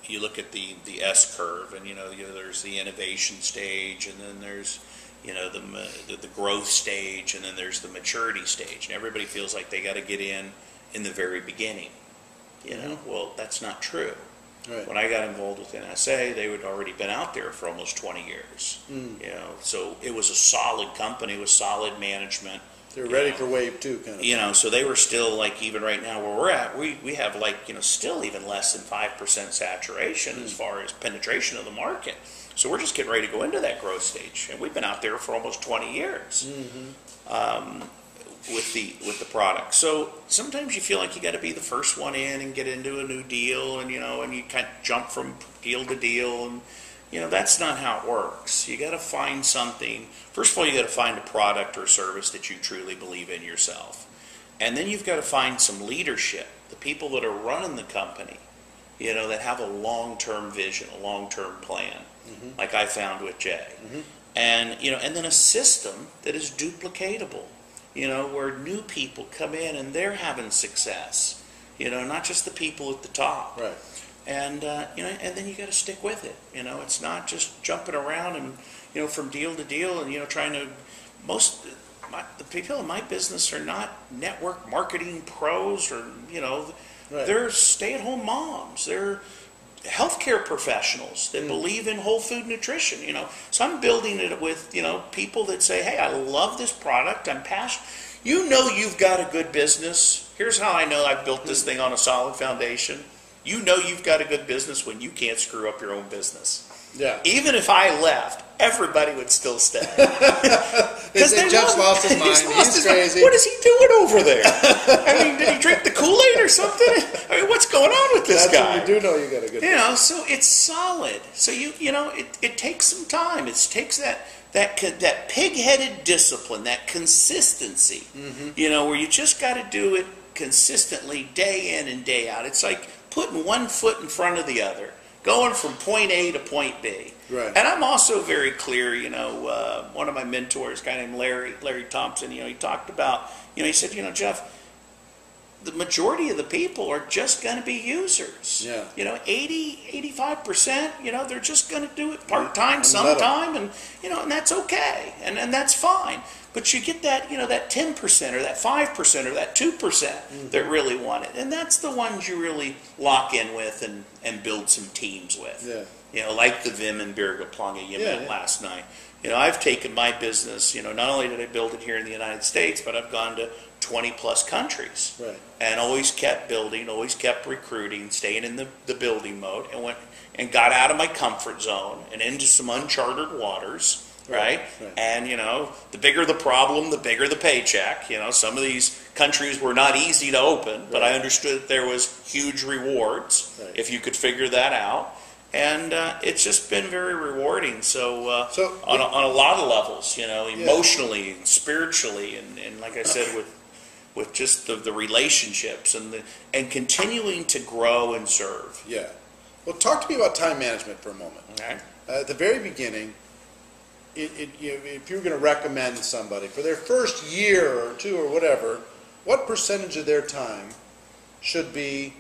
you look at the S curve, and there's the innovation stage, and then there's the growth stage, and then there's the maturity stage, and everybody feels like they got to get in the very beginning. Well, that's not true. Right. When I got involved with NSA, they had already been out there for almost 20 years. So it was a solid company with solid management. They're ready for wave 2, kind of. So they were still, like, even right now where we're at, we have, like, still even less than 5% saturation as far as penetration of the market. So we're just getting ready to go into that growth stage, and we've been out there for almost 20 years with the product. So sometimes you feel like you got to be the first one in and get into a new deal, and and you kind of jump from deal to deal, and that's not how it works. You got to find something. First of all, you got to find a product or service that you truly believe in yourself, And then you've got to find some leadership, the people that are running the company, that have a long-term vision, a long-term plan, like I found with Jay. And, and then a system that is duplicatable, where new people come in and they're having success, not just the people at the top. Right. And, and then you got to stick with it. It's not just jumping around and, from deal to deal and, trying to, the people in my business are not network marketing pros or, right. They're stay-at-home moms. They're healthcare professionals that believe in whole food nutrition, So I'm building it with, people that say, hey, I love this product. I'm passionate. You've got a good business. Here's how I know I've built this thing on a solid foundation. You've got a good business when you can't screw up your own business. Yeah. Even if I left, everybody would still stay. Because Jeff's lost his mind. He's crazy. What is he doing over there? I mean, did he drink the Kool-Aid or something? I mean, what's going on with this guy? That's what you do know you got a good business. So it's solid. So it takes some time. It takes that pig-headed discipline, that consistency. Where you just got to do it consistently, day in and day out. It's like putting one foot in front of the other, going from point A to point B. Right. And I'm also very clear, one of my mentors, a guy named Larry Thompson, he talked about, he said, Jeff, the majority of the people are just going to be users. Yeah. 85%, they're just going to do it part-time sometime, and that's okay, and that's fine. But you get that, that 10% or that 5% or that 2% that really want it. And that's the ones you really lock in with and build some teams with. Yeah. Like the Vim and Birga Plunga you met last night. I've taken my business, not only did I build it here in the United States, but I've gone to 20 plus countries. Right. And always kept building, always kept recruiting, staying in the building mode, and got out of my comfort zone and into some uncharted waters. Right? And, the bigger the problem, the bigger the paycheck. Some of these countries were not easy to open, but I understood that there was huge rewards if you could figure that out. And it's just been very rewarding. So on a lot of levels, emotionally and spiritually, and like I said, with just the relationships and continuing to grow and serve. Yeah. Well, talk to me about time management for a moment. Okay. At the very beginning, if you were going to recommend somebody for their first year or two or whatever, what percentage of their time should be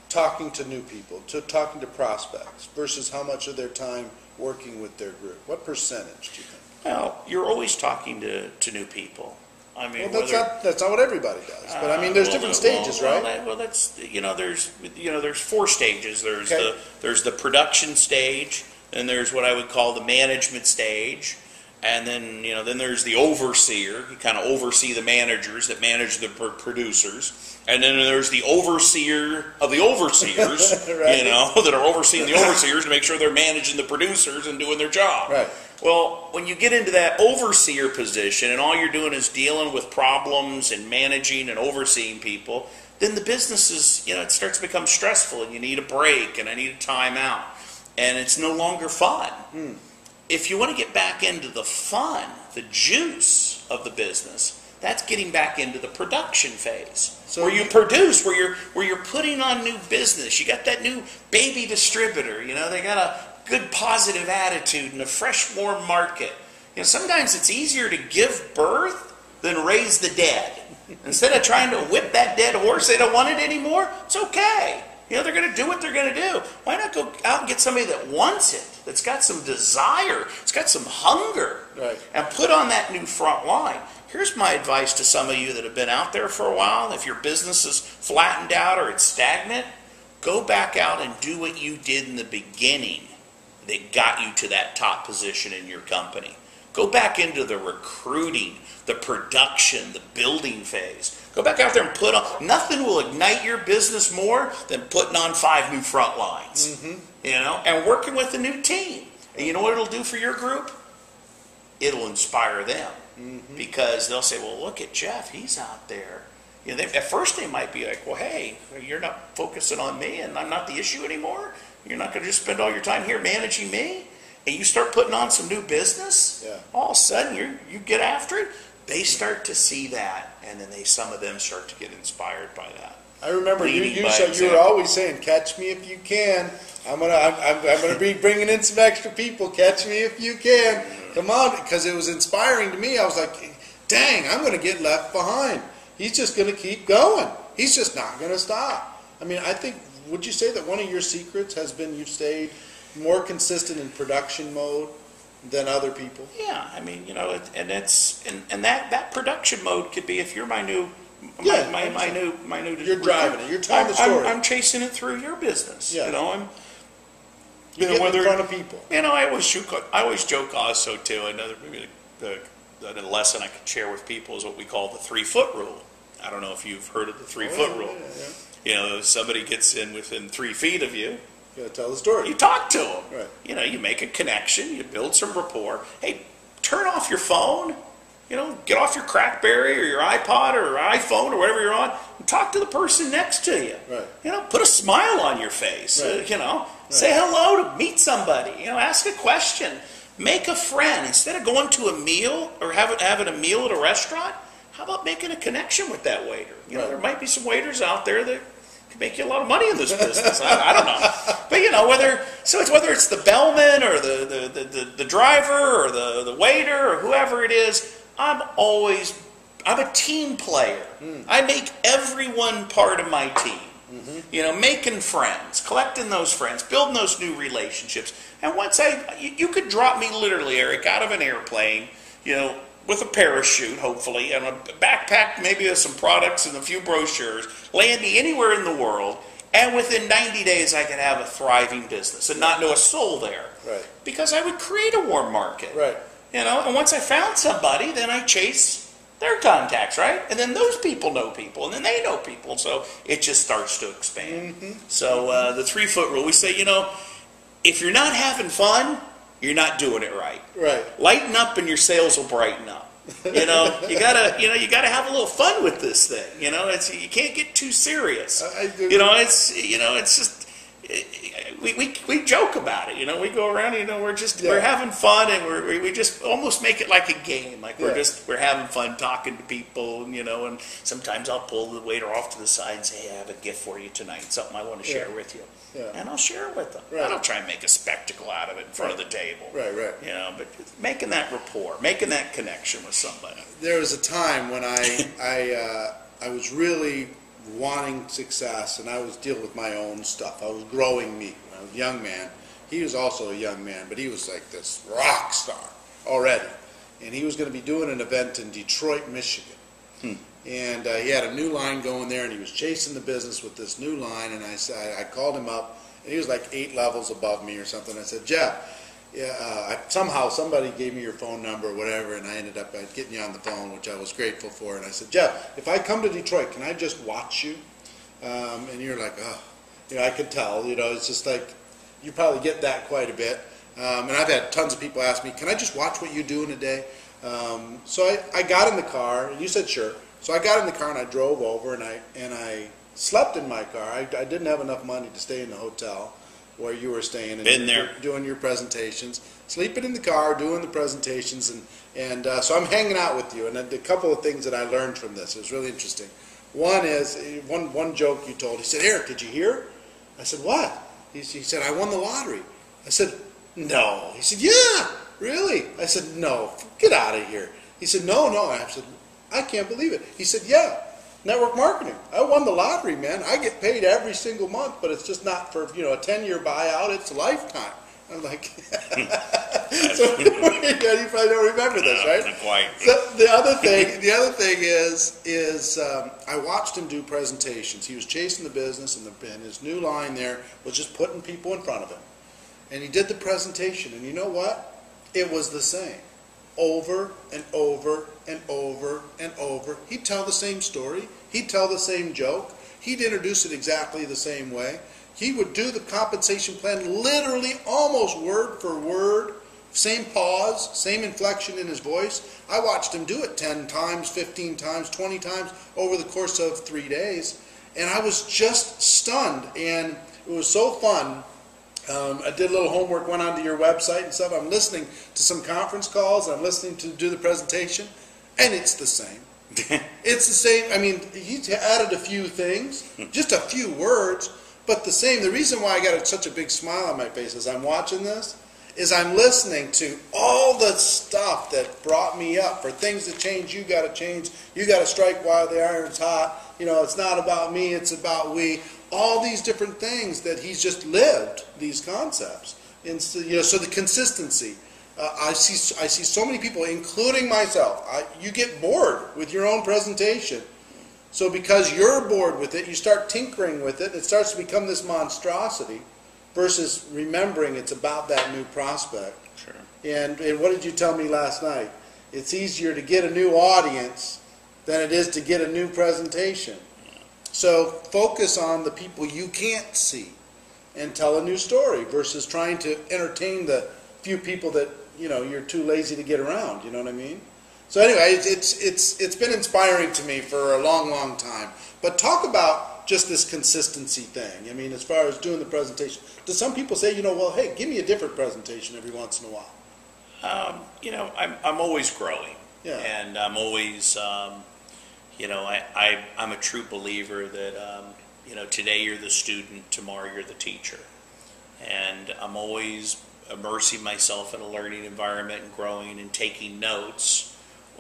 talking to new people, talking to prospects, versus how much of their time working with their group? What percentage do you think? Well, you're always talking to new people. I mean, well, that's not what everybody does. But I mean, there's different stages, right? Well, that's there's 4 stages. There's the production stage. Then there's what I would call the management stage, and then then there's the overseer. You kind of oversee the managers that manage the producers, and then there's the overseer of the overseers, right. That are overseeing the overseers to make sure they're managing the producers and doing their job. Right. Well, when you get into that overseer position, and all you're doing is dealing with problems and managing and overseeing people, then the business is it starts to become stressful, and you need a break, and I need a timeout. And it's no longer fun. If you want to get back into the fun, the juice of the business, that's getting back into the production phase, where you produce, where you're putting on new business. You got that new baby distributor. They got a good positive attitude and a fresh, warm market. Sometimes it's easier to give birth than raise the dead. Instead of trying to whip that dead horse, they don't want it anymore. It's okay. They're going to do what they're going to do. Why not go out and get somebody that wants it, that's got some desire, it's got some hunger, and put on that new front line? Here's my advice to some of you that have been out there for a while. If your business is flattened out or it's stagnant, go back out and do what you did in the beginning that got you to that top position in your company. Go back into the recruiting, the production, the building phase. Go back out there and put on. Nothing will ignite your business more than putting on 5 new front lines. And working with a new team. And you know what it'll do for your group? It'll inspire them. Because they'll say, well, look at Jeff. He's out there. At first they might be like, well, hey, you're not focusing on me and I'm not the issue anymore. You're not going to just spend all your time here managing me. And you start putting on some new business, all of a sudden you get after it. they start to see that, and then some of them start to get inspired by that. I remember you were always saying, "Catch me if you can." I'm gonna be bringing in some extra people. Catch me if you can. Come on, because it was inspiring to me. I was like, "Dang, I'm gonna get left behind. He's just gonna keep going. He's just not gonna stop." I mean, I think. Would you say that one of your secrets has been you've stayed more consistent in production mode than other people? Yeah, I mean, you know, and that production mode could be if you're my new. You're driving it. You're telling the story. I'm chasing it through your business. Yeah. You know, you get in front of people. You know, I always joke also too. Another maybe the lesson I could share with people is what we call the 3-foot rule. I don't know if you've heard of the 3-foot rule. Yeah. You know, if somebody gets in within 3 feet of you, you got to tell the story. You talk to them. Right. You know, you make a connection. You build some rapport. Hey, turn off your phone. You know, get off your Crackberry or your iPod or iPhone or whatever you're on and talk to the person next to you. Right. You know, put a smile on your face. Right. You know, say hello to meet somebody. You know, ask a question. Make a friend. Instead of going to a meal or having a meal at a restaurant, how about making a connection with that waiter? You know, there might be some waiters out there that can make you a lot of money in this business. I don't know. But, you know, whether it's the bellman or the driver or the waiter or whoever it is, I'm a team player. I make everyone part of my team. You know, making friends, collecting those friends, building those new relationships. And once you could drop me literally, Eric, out of an airplane, you know, with a parachute, hopefully, and a backpack maybe with some products and a few brochures, land me anywhere in the world, and within 90 days I could have a thriving business and not know a soul there. Right. Because I would create a warm market. Right. You know, and once I found somebody, then I chase their contacts, right? And then those people know people, and then they know people, so it just starts to expand. So the 3-foot rule, we say, you know, if you're not having fun, you're not doing it right. Right. Lighten up and your sales will brighten up. You know, you gotta have a little fun with this thing. You know, you can't get too serious. It's just we joke about it. You know, we go around. You know, we're having fun, and we just almost make it like a game. Like we're having fun talking to people. You know, and sometimes I'll pull the waiter off to the side and say, "Hey, I have a gift for you tonight. Something I want to share with you." Yeah. And I'll share it with them. Right. I don't try and make a spectacle out of it in front of the table. Right. You know, but making that rapport, making that connection with somebody. There was a time when I was really wanting success, and I was dealing with my own stuff. I was growing meat. When I was a young man, he was also a young man, but he was like this rock star already. And he was going to be doing an event in Detroit, Michigan. And he had a new line going there, and he was chasing the business with this new line. And I called him up, and he was like 8 levels above me or something. I said, "Jeff, somehow somebody gave me your phone number or whatever, and I ended up getting you on the phone, which I was grateful for." And I said, "Jeff, if I come to Detroit, can I just watch you?" And you're like, "Oh," you know, I could tell. You know, it's just like you probably get that quite a bit. And I've had tons of people ask me, "Can I just watch what you do in a day?" So I got in the car, and you said sure. So I got in the car and I drove over, and I slept in my car. I didn't have enough money to stay in the hotel where you were staying and doing your presentations. Sleeping in the car, doing the presentations, and so I'm hanging out with you. And a couple of things that I learned from this, it was really interesting. One is one joke you told. He said, "Eric, did you hear?" I said, "What?" He said, "I won the lottery." I said, "No." He said, "Yeah, really?" I said, "No, get out of here." He said, "No." I said, "I can't believe it." He said, "Yeah, network marketing. I won the lottery, man. I get paid every single month, but it's just not for, you know, a 10-year buyout. It's a lifetime." I'm like, so you probably don't remember this, right? Not quite. So the other thing is I watched him do presentations. He was chasing the business, and his new line there was just putting people in front of him. And he did the presentation, and you know what? It was the same. Over and over and over and over. He'd tell the same story. He'd tell the same joke. He'd introduce it exactly the same way. He would do the compensation plan literally almost word for word. Same pause, same inflection in his voice. I watched him do it 10 times, 15 times, 20 times over the course of 3 days. And I was just stunned. And it was so fun. I did a little homework, went onto your website and stuff. I'm listening to some conference calls. I'm listening to do the presentation. and it's the same. It's the same. I mean, he's added a few things, just a few words, but the same. The reason why I got such a big smile on my face as I'm watching this is I'm listening to all the stuff that brought me up. For things to change, you got to change. You got to strike while the iron's hot. You know, it's not about me, it's about we. All these different things that he's just lived, these concepts. And so, you know, so the consistency. I see so many people, including myself. You get bored with your own presentation. So because you're bored with it, you start tinkering with it. It starts to become this monstrosity versus remembering it's about that new prospect. Sure. And what did you tell me last night? It's easier to get a new audience than it is to get a new presentation. So focus on the people you can't see and tell a new story versus trying to entertain the few people that, you know, you're too lazy to get around. You know what I mean? So anyway, it's been inspiring to me for a long, long time. But talk about just this consistency thing. I mean, as far as doing the presentation, do some people say, you know, well, hey, give me a different presentation every once in a while? You know, I'm always growing, yeah. And I'm always, you know, I'm a true believer that, you know, today you're the student, tomorrow you're the teacher, and I'm always immersing myself in a learning environment and growing and taking notes.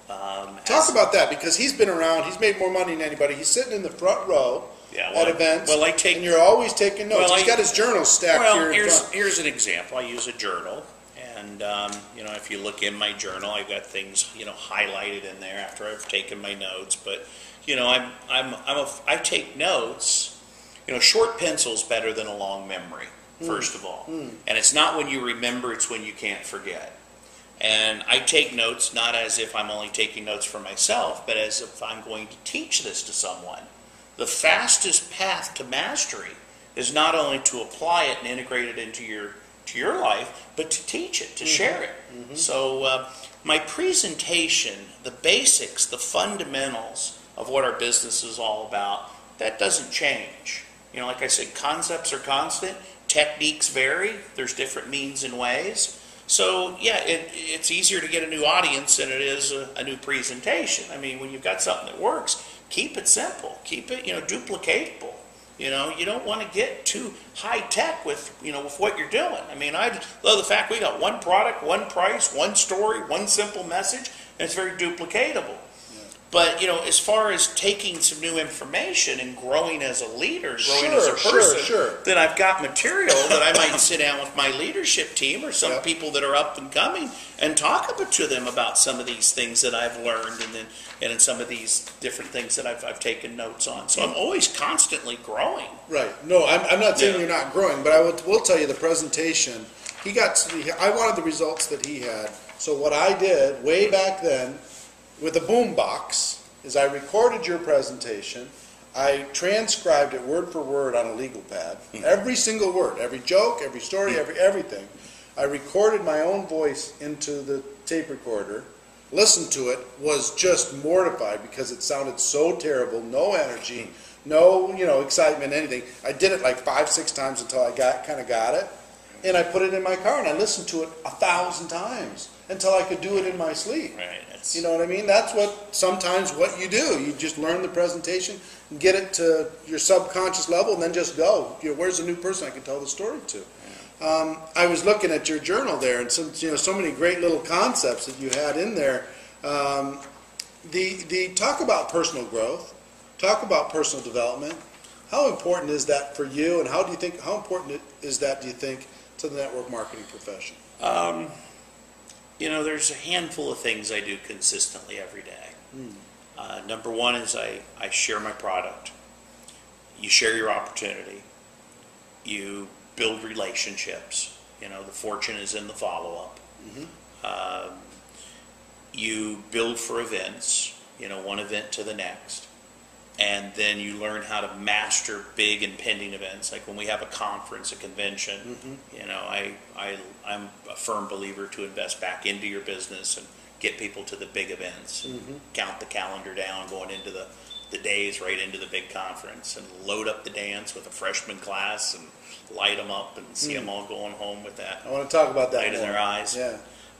Talk about that, because he's been around. He's made more money than anybody. He's sitting in the front row at events. Well, I take. And you're always taking notes. Well, he's got his journal stacked here in front. Here's an example. I use a journal, and you know, if you look in my journal, I've got things, you know, highlighted in there after I've taken my notes. But you know, I take notes. You know, short pencil's better than a long memory. First of all, and it's not when you remember; it's when you can't forget. And I take notes not as if I'm only taking notes for myself, but as if I'm going to teach this to someone. The fastest path to mastery is not only to apply it and integrate it into your life, but to teach it, to share it. So my presentation, the basics, the fundamentals of what our business is all about, that doesn't change. You know, like I said, concepts are constant, techniques vary, there's different means and ways. So, yeah, it's easier to get a new audience than it is a new presentation. I mean, when you've got something that works, keep it simple. Keep it, you know, duplicatable. You know, you don't want to get too high-tech with, you know, with what you're doing. I mean, I love the fact we got one product, one price, one story, one simple message, and it's very duplicatable. But, you know, as far as taking some new information and growing as a leader, growing as a person, then I've got material that I might sit down with my leadership team or some people that are up and coming and talk to them about some of these things that I've learned and some of these different things that I've taken notes on. So I'm always constantly growing. Right. No, I'm not saying you're not growing, but I will tell you the presentation, I wanted the results that he had. So what I did way back then, with a boom box, is I recorded your presentation, I transcribed it word for word on a legal pad, every single word, every joke, every story, everything. I recorded my own voice into the tape recorder, listened to it, was just mortified because it sounded so terrible, no energy, no, you know, excitement, anything. I did it like 5-6 times until I kind of got it, and I put it in my car and I listened to it 1,000 times until I could do it in my sleep. Right. You know what I mean? That's sometimes what you do. You just learn the presentation and get it to your subconscious level and then just go. You know, where's a new person I can tell the story to? I was looking at your journal there, and so many great little concepts that you had in there. The talk about personal growth, talk about personal development. How important is that for you, and how important is that, do you think, to the network marketing profession? You know, there's a handful of things I do consistently every day. Number one is I share my product. You share your opportunity. You build relationships. You know, the fortune is in the follow-up. You build for events, you know, one event to the next. And then you learn how to master big impending events, like when we have a conference, a convention. You know, I'm a firm believer to invest back into your business and get people to the big events. Count the calendar down, going into the days right into the big conference, and load up the dance with a freshman class and light them up and see them all going home with that. I want to talk about that light in their eyes. Yeah.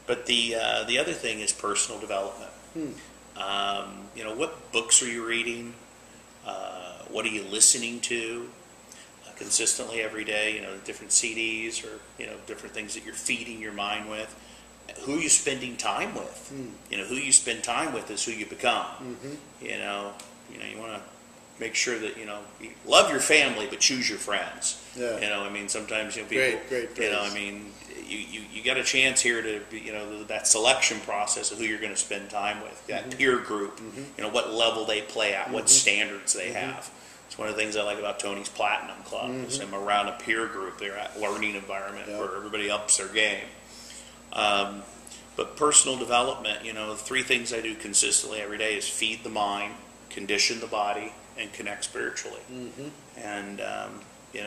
But the other thing is personal development. What books are you reading? What are you listening to consistently every day? Different CDs or, different things that you're feeding your mind with. Who are you spending time with? Who you spend time with is who you become. You want to make sure that, you love your family, but choose your friends. Yeah. Sometimes, people, great you got a chance here to, that selection process of who you're going to spend time with, that peer group, what level they play at, what standards they have. It's one of the things I like about Tony's Platinum Club, is I'm around a peer group. They're at learning environment where everybody ups their game. But personal development, the three things I do consistently every day is feed the mind, condition the body, and connect spiritually. And,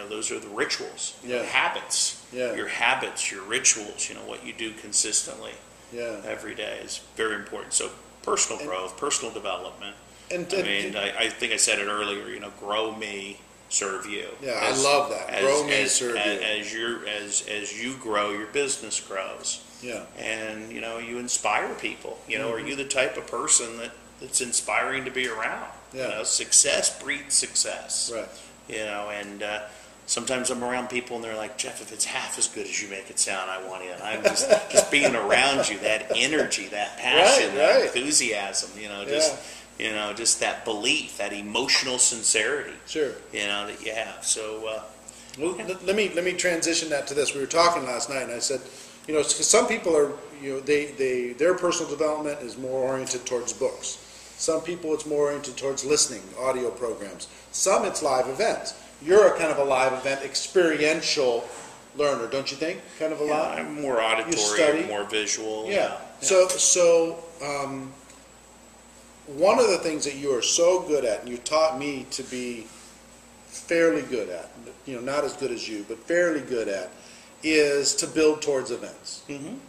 those are the rituals, habits. Your habits, your rituals, what you do consistently every day is very important. So personal growth, personal development. I think I said it earlier, grow me, serve you. Yeah, I love that. Grow me, serve you. As you grow, your business grows. Yeah. And, you inspire people. Are you the type of person that's inspiring to be around? Yeah. Success breeds success. Right. And sometimes I'm around people and they're like, Jeff, if it's half as good as you make it sound, I want in. I'm just being around you, that energy, that passion, that enthusiasm, just that belief, that emotional sincerity, that you have. So, let me transition that to this. We were talking last night, and I said, because some people are, their personal development is more oriented towards books. Some people it's more oriented towards listening, audio programs. Some it's live events. You're a kind of a live event, experiential learner, don't you think? Kind of a live. I'm more auditory, more visual. Yeah. So one of the things that you are so good at, and you taught me to be fairly good at, not as good as you, but fairly good at, is to build towards events.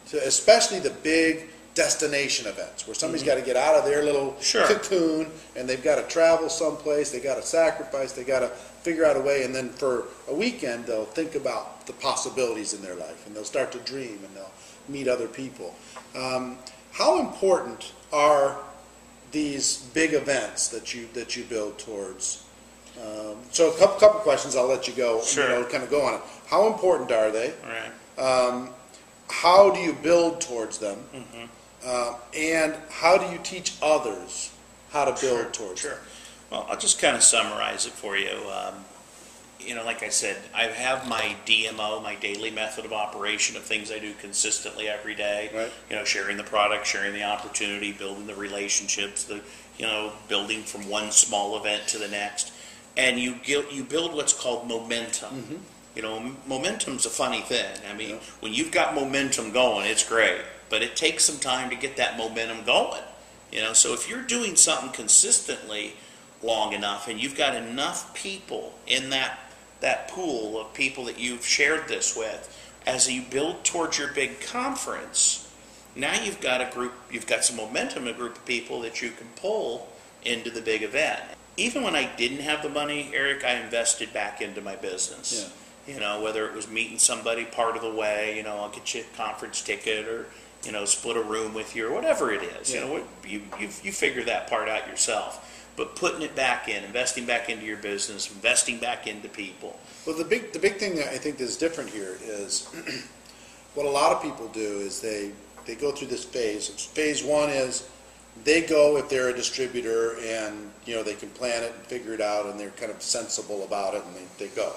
So especially the big destination events where somebody's got to get out of their little cocoon and they've got to travel someplace, they got to sacrifice, they got to figure out a way, and then for a weekend they'll think about the possibilities in their life and they'll start to dream and they'll meet other people. How important are these big events that you build towards? So a couple questions, I'll let you go. Kind of go on it. How important are they? Right. How do you build towards them? And how do you teach others how to build towards them? Well, I'll just kind of summarize it for you. Like I said, I have my DMO, my daily method of operation of things I do consistently every day. Right. Sharing the product, sharing the opportunity, building the relationships, building from one small event to the next. And you build what's called momentum. Momentum's a funny thing. When you've got momentum going, it's great. But it takes some time to get that momentum going. So if you're doing something consistently long enough and you've got enough people in that pool of people that you've shared this with, as you build towards your big conference, now you've got a group, you've got some momentum, a group of people that you can pull into the big event. Even when I didn't have the money, Eric, I invested back into my business. Whether it was meeting somebody part of the way, I'll get you a conference ticket or, split a room with you or whatever it is. You figure that part out yourself. But putting it back in, investing back into your business, investing back into people. Well, the big thing that I think is different here is what a lot of people do is they go through this phase. Phase one is they go if they're a distributor and they can plan it and figure it out and they're kind of sensible about it and they go.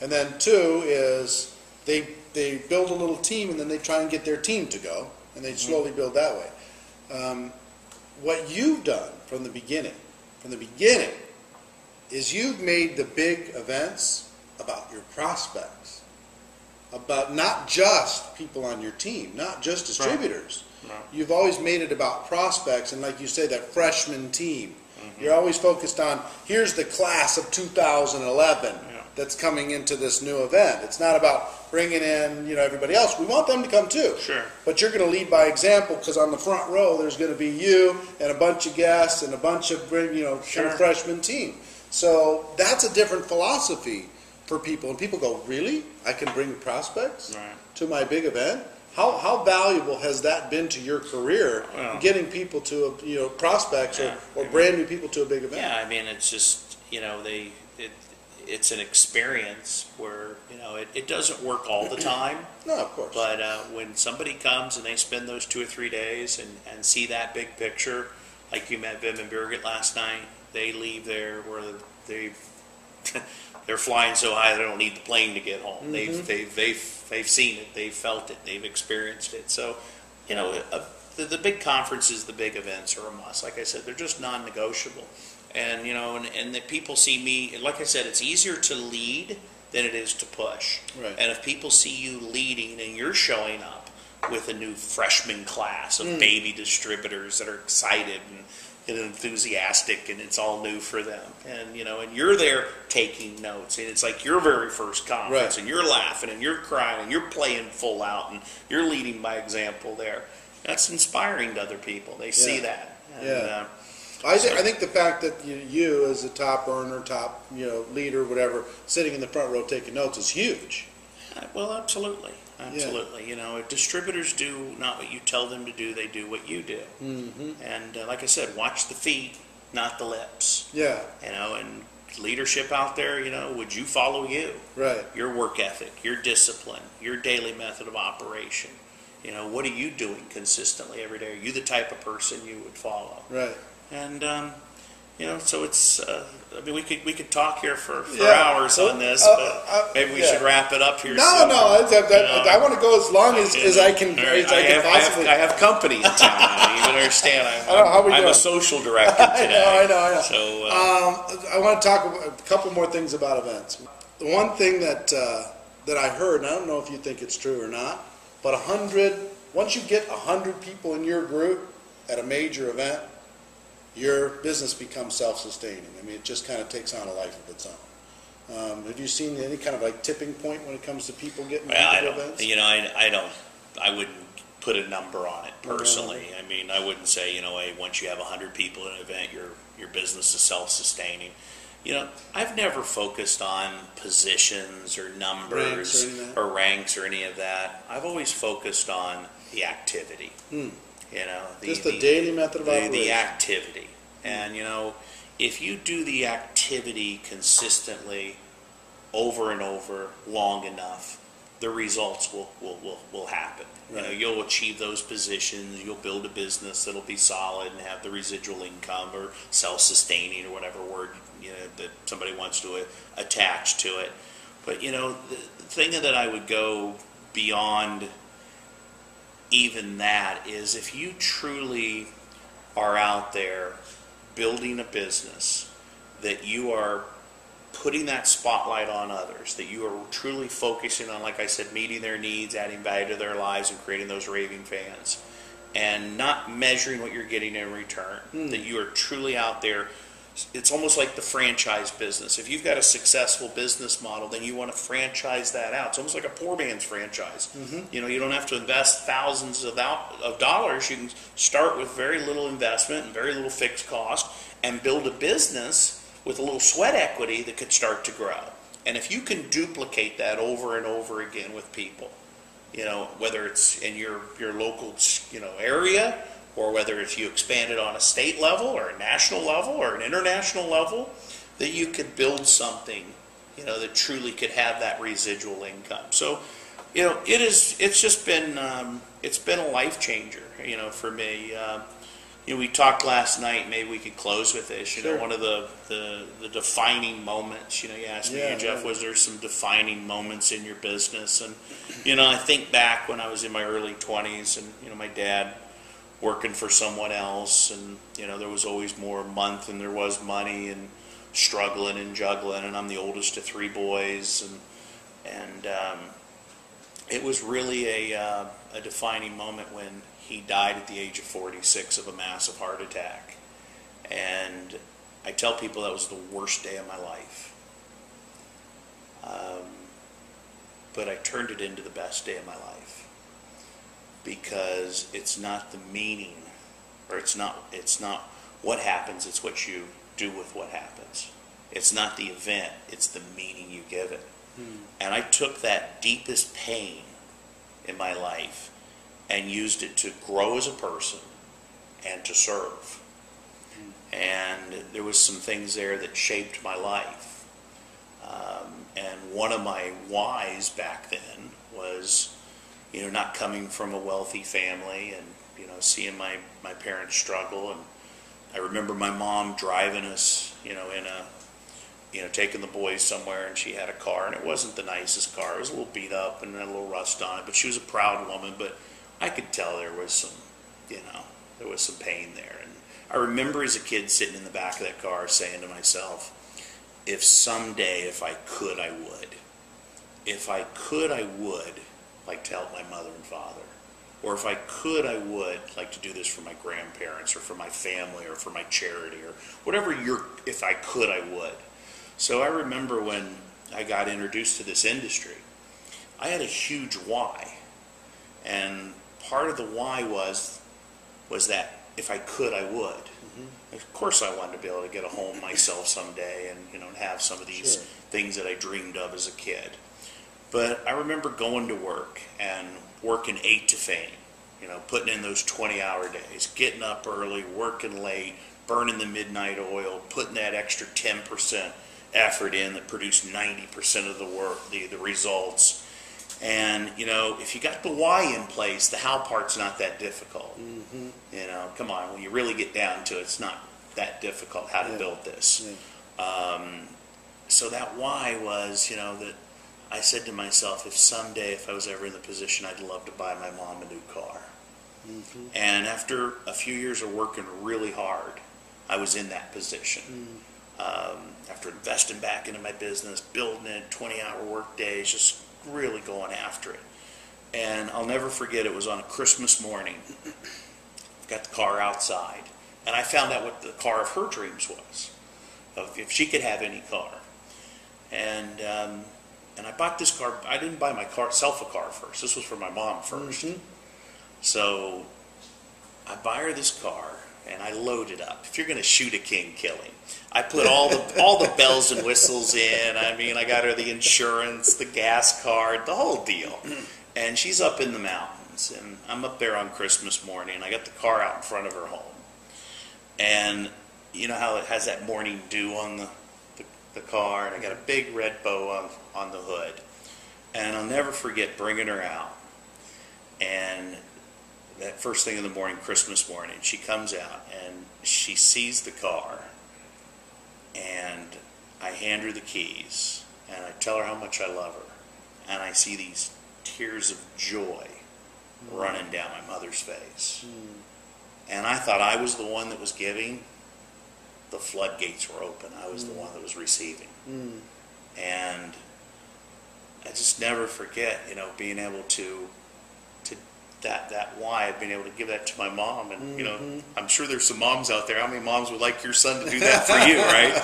And then two is they build a little team and then they try and get their team to go and they slowly build that way. What you've done from the beginning is you've made the big events about your prospects, about not just people on your team, not just distributors. Right. You've always made it about prospects, and like you say, that freshman team. You're always focused on, here's the class of 2011 that's coming into this new event. It's not about bringing in everybody else. We want them to come too. Sure. But you're going to lead by example because on the front row there's going to be you and a bunch of guests and a bunch of kind of freshman team. So that's a different philosophy for people. And people go, really? I can bring prospects to my big event? How valuable has that been to your career, getting people to prospects or brand new people to a big event? Yeah, I mean, it's just it's an experience where it doesn't work all the time. No, of course. But when somebody comes and they spend those 2 or 3 days and see that big picture, like you met Vim and Birgit last night, they leave there where they're flying so high they don't need the plane to get home. They've seen it, they've felt it, they've experienced it. So, the big conferences, the big events are a must. Like I said, they're just non-negotiable. And and that people see me, like I said, it's easier to lead than it is to push. Right. And if people see you leading and you're showing up with a new freshman class of baby distributors that are excited and enthusiastic, and it's all new for them, and and you're there taking notes, and it's like your very first conference, and you're laughing and you're crying and you're playing full out and you're leading by example there. That's inspiring to other people. They see that. And, I think the fact that you as a top earner, top leader, whatever, sitting in the front row taking notes is huge. Well, absolutely. Distributors do not what you tell them to do; they do what you do. And like I said, watch the feet, not the lips. Yeah. And leadership out there, would you follow you? Right. Your work ethic, your discipline, your daily method of operation. What are you doing consistently every day? Are you the type of person you would follow? Right. And so it's. I mean, we could talk here for hours on this, but maybe we should wrap it up here. No, I want to go as long as I can. I have company in town. You can understand. I'm a social director today. I know. So I want to talk a couple more things about events. The one thing that I heard, and I don't know if you think it's true or not, but once you get 100 people in your group at a major event, your business becomes self-sustaining. I mean, it just kind of takes on a life of its own. Have you seen any kind of tipping point when it comes to people getting to events? I wouldn't put a number on it personally. I mean, I wouldn't say, hey, once you have 100 people in an event, your business is self-sustaining. I've never focused on positions or numbers or ranks or any of that. I've always focused on the activity. Just the daily method of operation. The activity. And, if you do the activity consistently over and over long enough, the results will happen. Right. You'll achieve those positions, you'll build a business that'll be solid and have the residual income or self-sustaining or whatever word that somebody wants to attach to it. But, the thing that I would go beyond even that is if you truly are out there building a business, that you are putting that spotlight on others, that you are truly focusing on, like I said, meeting their needs, adding value to their lives, and creating those raving fans, and not measuring what you're getting in return, that you are truly out there. It's almost like the franchise business. If you've got a successful business model, then you want to franchise that out. It's almost like a poor man's franchise. You don't have to invest thousands of dollars. You can start with very little investment and very little fixed cost and build a business with a little sweat equity that could start to grow. And if you can duplicate that over and over again with people, whether it's in your local area, or whether if you expand it on a state level or a national level or an international level, that you could build something, that truly could have that residual income. So, it's just been, it's been a life changer, for me. We talked last night, maybe we could close with this, Sure. One of the defining moments, you asked me, Jeff, was there some defining moments in your business? And, I think back when I was in my early 20s and, my dad working for someone else, and there was always more a month than there was money, and struggling and juggling, and I'm the oldest of 3 boys, and it was really a defining moment when he died at the age of 46 of a massive heart attack. And I tell people that was the worst day of my life, but I turned it into the best day of my life. Because it's not the meaning, or it's not what happens, it's what you do with what happens. It's not the event, it's the meaning you give it. And I took that deepest pain in my life and used it to grow as a person and to serve. And there was some things there that shaped my life. And one of my whys back then was, not coming from a wealthy family and, seeing my parents struggle. And I remember my mom driving us, taking the boys somewhere, and she had a car, and it wasn't the nicest car. It was a little beat up and a little rust on it, but she was a proud woman. But I could tell there was some pain there. And I remember as a kid sitting in the back of that car saying to myself, if someday, if I could, I would. If I could, I would like to help my mother and father. Or if I could, I would like to do this for my grandparents or for my family or for my charity or whatever if I could, I would. So I remember when I got introduced to this industry, I had a huge why. And part of the why was that if I could, I would. Of course I wanted to be able to get a home myself someday and have some of these things that I dreamed of as a kid. But I remember going to work and working 8 to fame, putting in those 20-hour days, getting up early, working late, burning the midnight oil, putting that extra 10% effort in that produced 90% of the work, the results. And, if you got the why in place, the how part's not that difficult. Come on, when you really get down to it, it's not that difficult how to build this. So that why was, that I said to myself, if someday, if I was ever in the position, I'd love to buy my mom a new car. And after a few years of working really hard, I was in that position. After investing back into my business, building it, 20-hour work days, just really going after it. And I'll never forget, it was on a Christmas morning. Got the car outside, and I found out what the car of her dreams was, if she could have any car. And I bought this car. I didn't buy myself a car first. This was for my mom first. So I buy her this car, and I load it up. If you're going to shoot a king, kill him. I put all the bells and whistles in. I mean, I got her the insurance, the gas card, the whole deal. And she's up in the mountains, and I'm up there on Christmas morning. I got the car out in front of her home. And you know how it has that morning dew on the car, and I got a big red bow on the hood. And I'll never forget bringing her out. And that first thing in the morning, Christmas morning, she comes out, and she sees the car. And I hand her the keys, and I tell her how much I love her. And I see these tears of joy running down my mother's face. And I thought I was the one that was giving. The floodgates were open. I was the one that was receiving. And I just never forget, being able to that why I've been able to give that to my mom. And I'm sure there's some moms out there. How many moms would like your son to do that for you, right?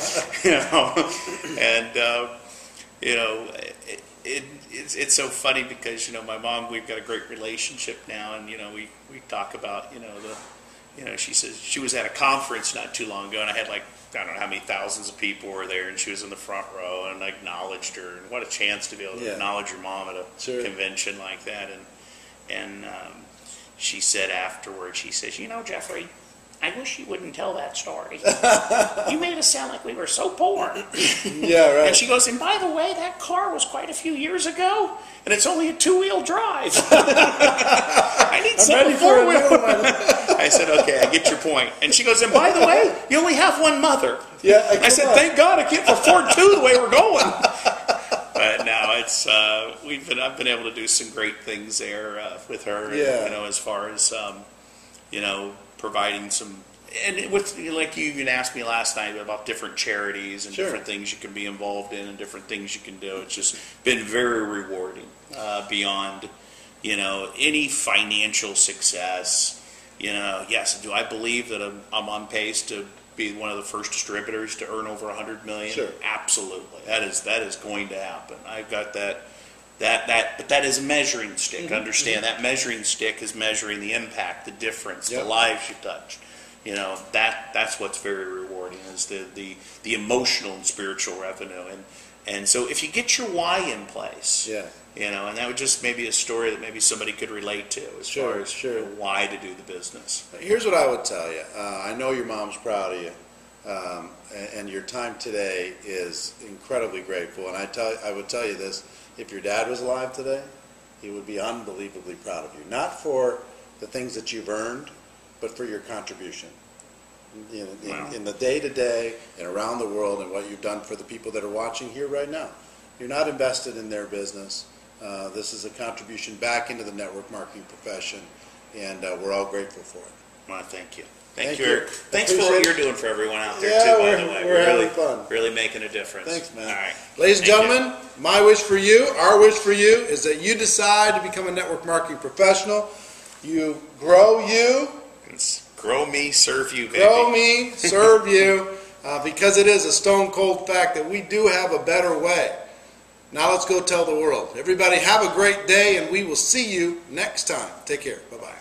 It's so funny because my mom, we've got a great relationship now, and we talk about she says she was at a conference not too long ago, and I had I don't know how many thousands of people were there, and she was in the front row, and I acknowledged her. And what a chance to be able to acknowledge your mom at a convention like that. And she said afterwards, she says, Jeffrey, I wish you wouldn't tell that story. You made us sound like we were so poor. Yeah, right. And she goes, and by the way, that car was quite a few years ago, and it's only a 2-wheel drive. I need something 4-wheel. I said, okay, I get your point. And she goes, and by the way, you only have one mother. Yeah, I said, thank God I can't afford 2 the way we're going. But now it's I've been able to do some great things there with her. Yeah. As far as providing some, and with like you even asked me last night about different charities and different things you can be involved in and different things you can do. It's just been very rewarding beyond any financial success. Yes, do I believe that I'm on pace to be one of the first distributors to earn over $100 million? Sure. Absolutely. That is going to happen. I've got that, but that is a measuring stick. Understand that measuring stick is measuring the impact, the difference, the lives you touched. That's what's very rewarding is the emotional and spiritual revenue. And so if you get your why in place, Yeah. and that would just maybe a story that maybe somebody could relate to as Sure, far as sure. why to do the business. Here's what I would tell you. I know your mom's proud of you, and your time today is incredibly grateful. And I would tell you this: if your dad was alive today, he would be unbelievably proud of you. Not for the things that you've earned, but for your contribution. In the day-to-day and around the world, and what you've done for the people that are watching here right now. You're not invested in their business. This is a contribution back into the network marketing profession, and we're all grateful for it. Well, thank you. Thank you. Thanks for what you're doing for everyone out there, Yeah, too, by the way. we're really, having fun. really making a difference. Thanks, man. All right. Ladies and Thank you. gentlemen, my wish for you, our wish for you, is that you decide to become a network marketing professional. You grow you. It's grow me, serve you, baby. Grow me, serve you, because it is a stone cold fact that we do have a better way. Now let's go tell the world. Everybody have a great day, and we will see you next time. Take care. Bye-bye.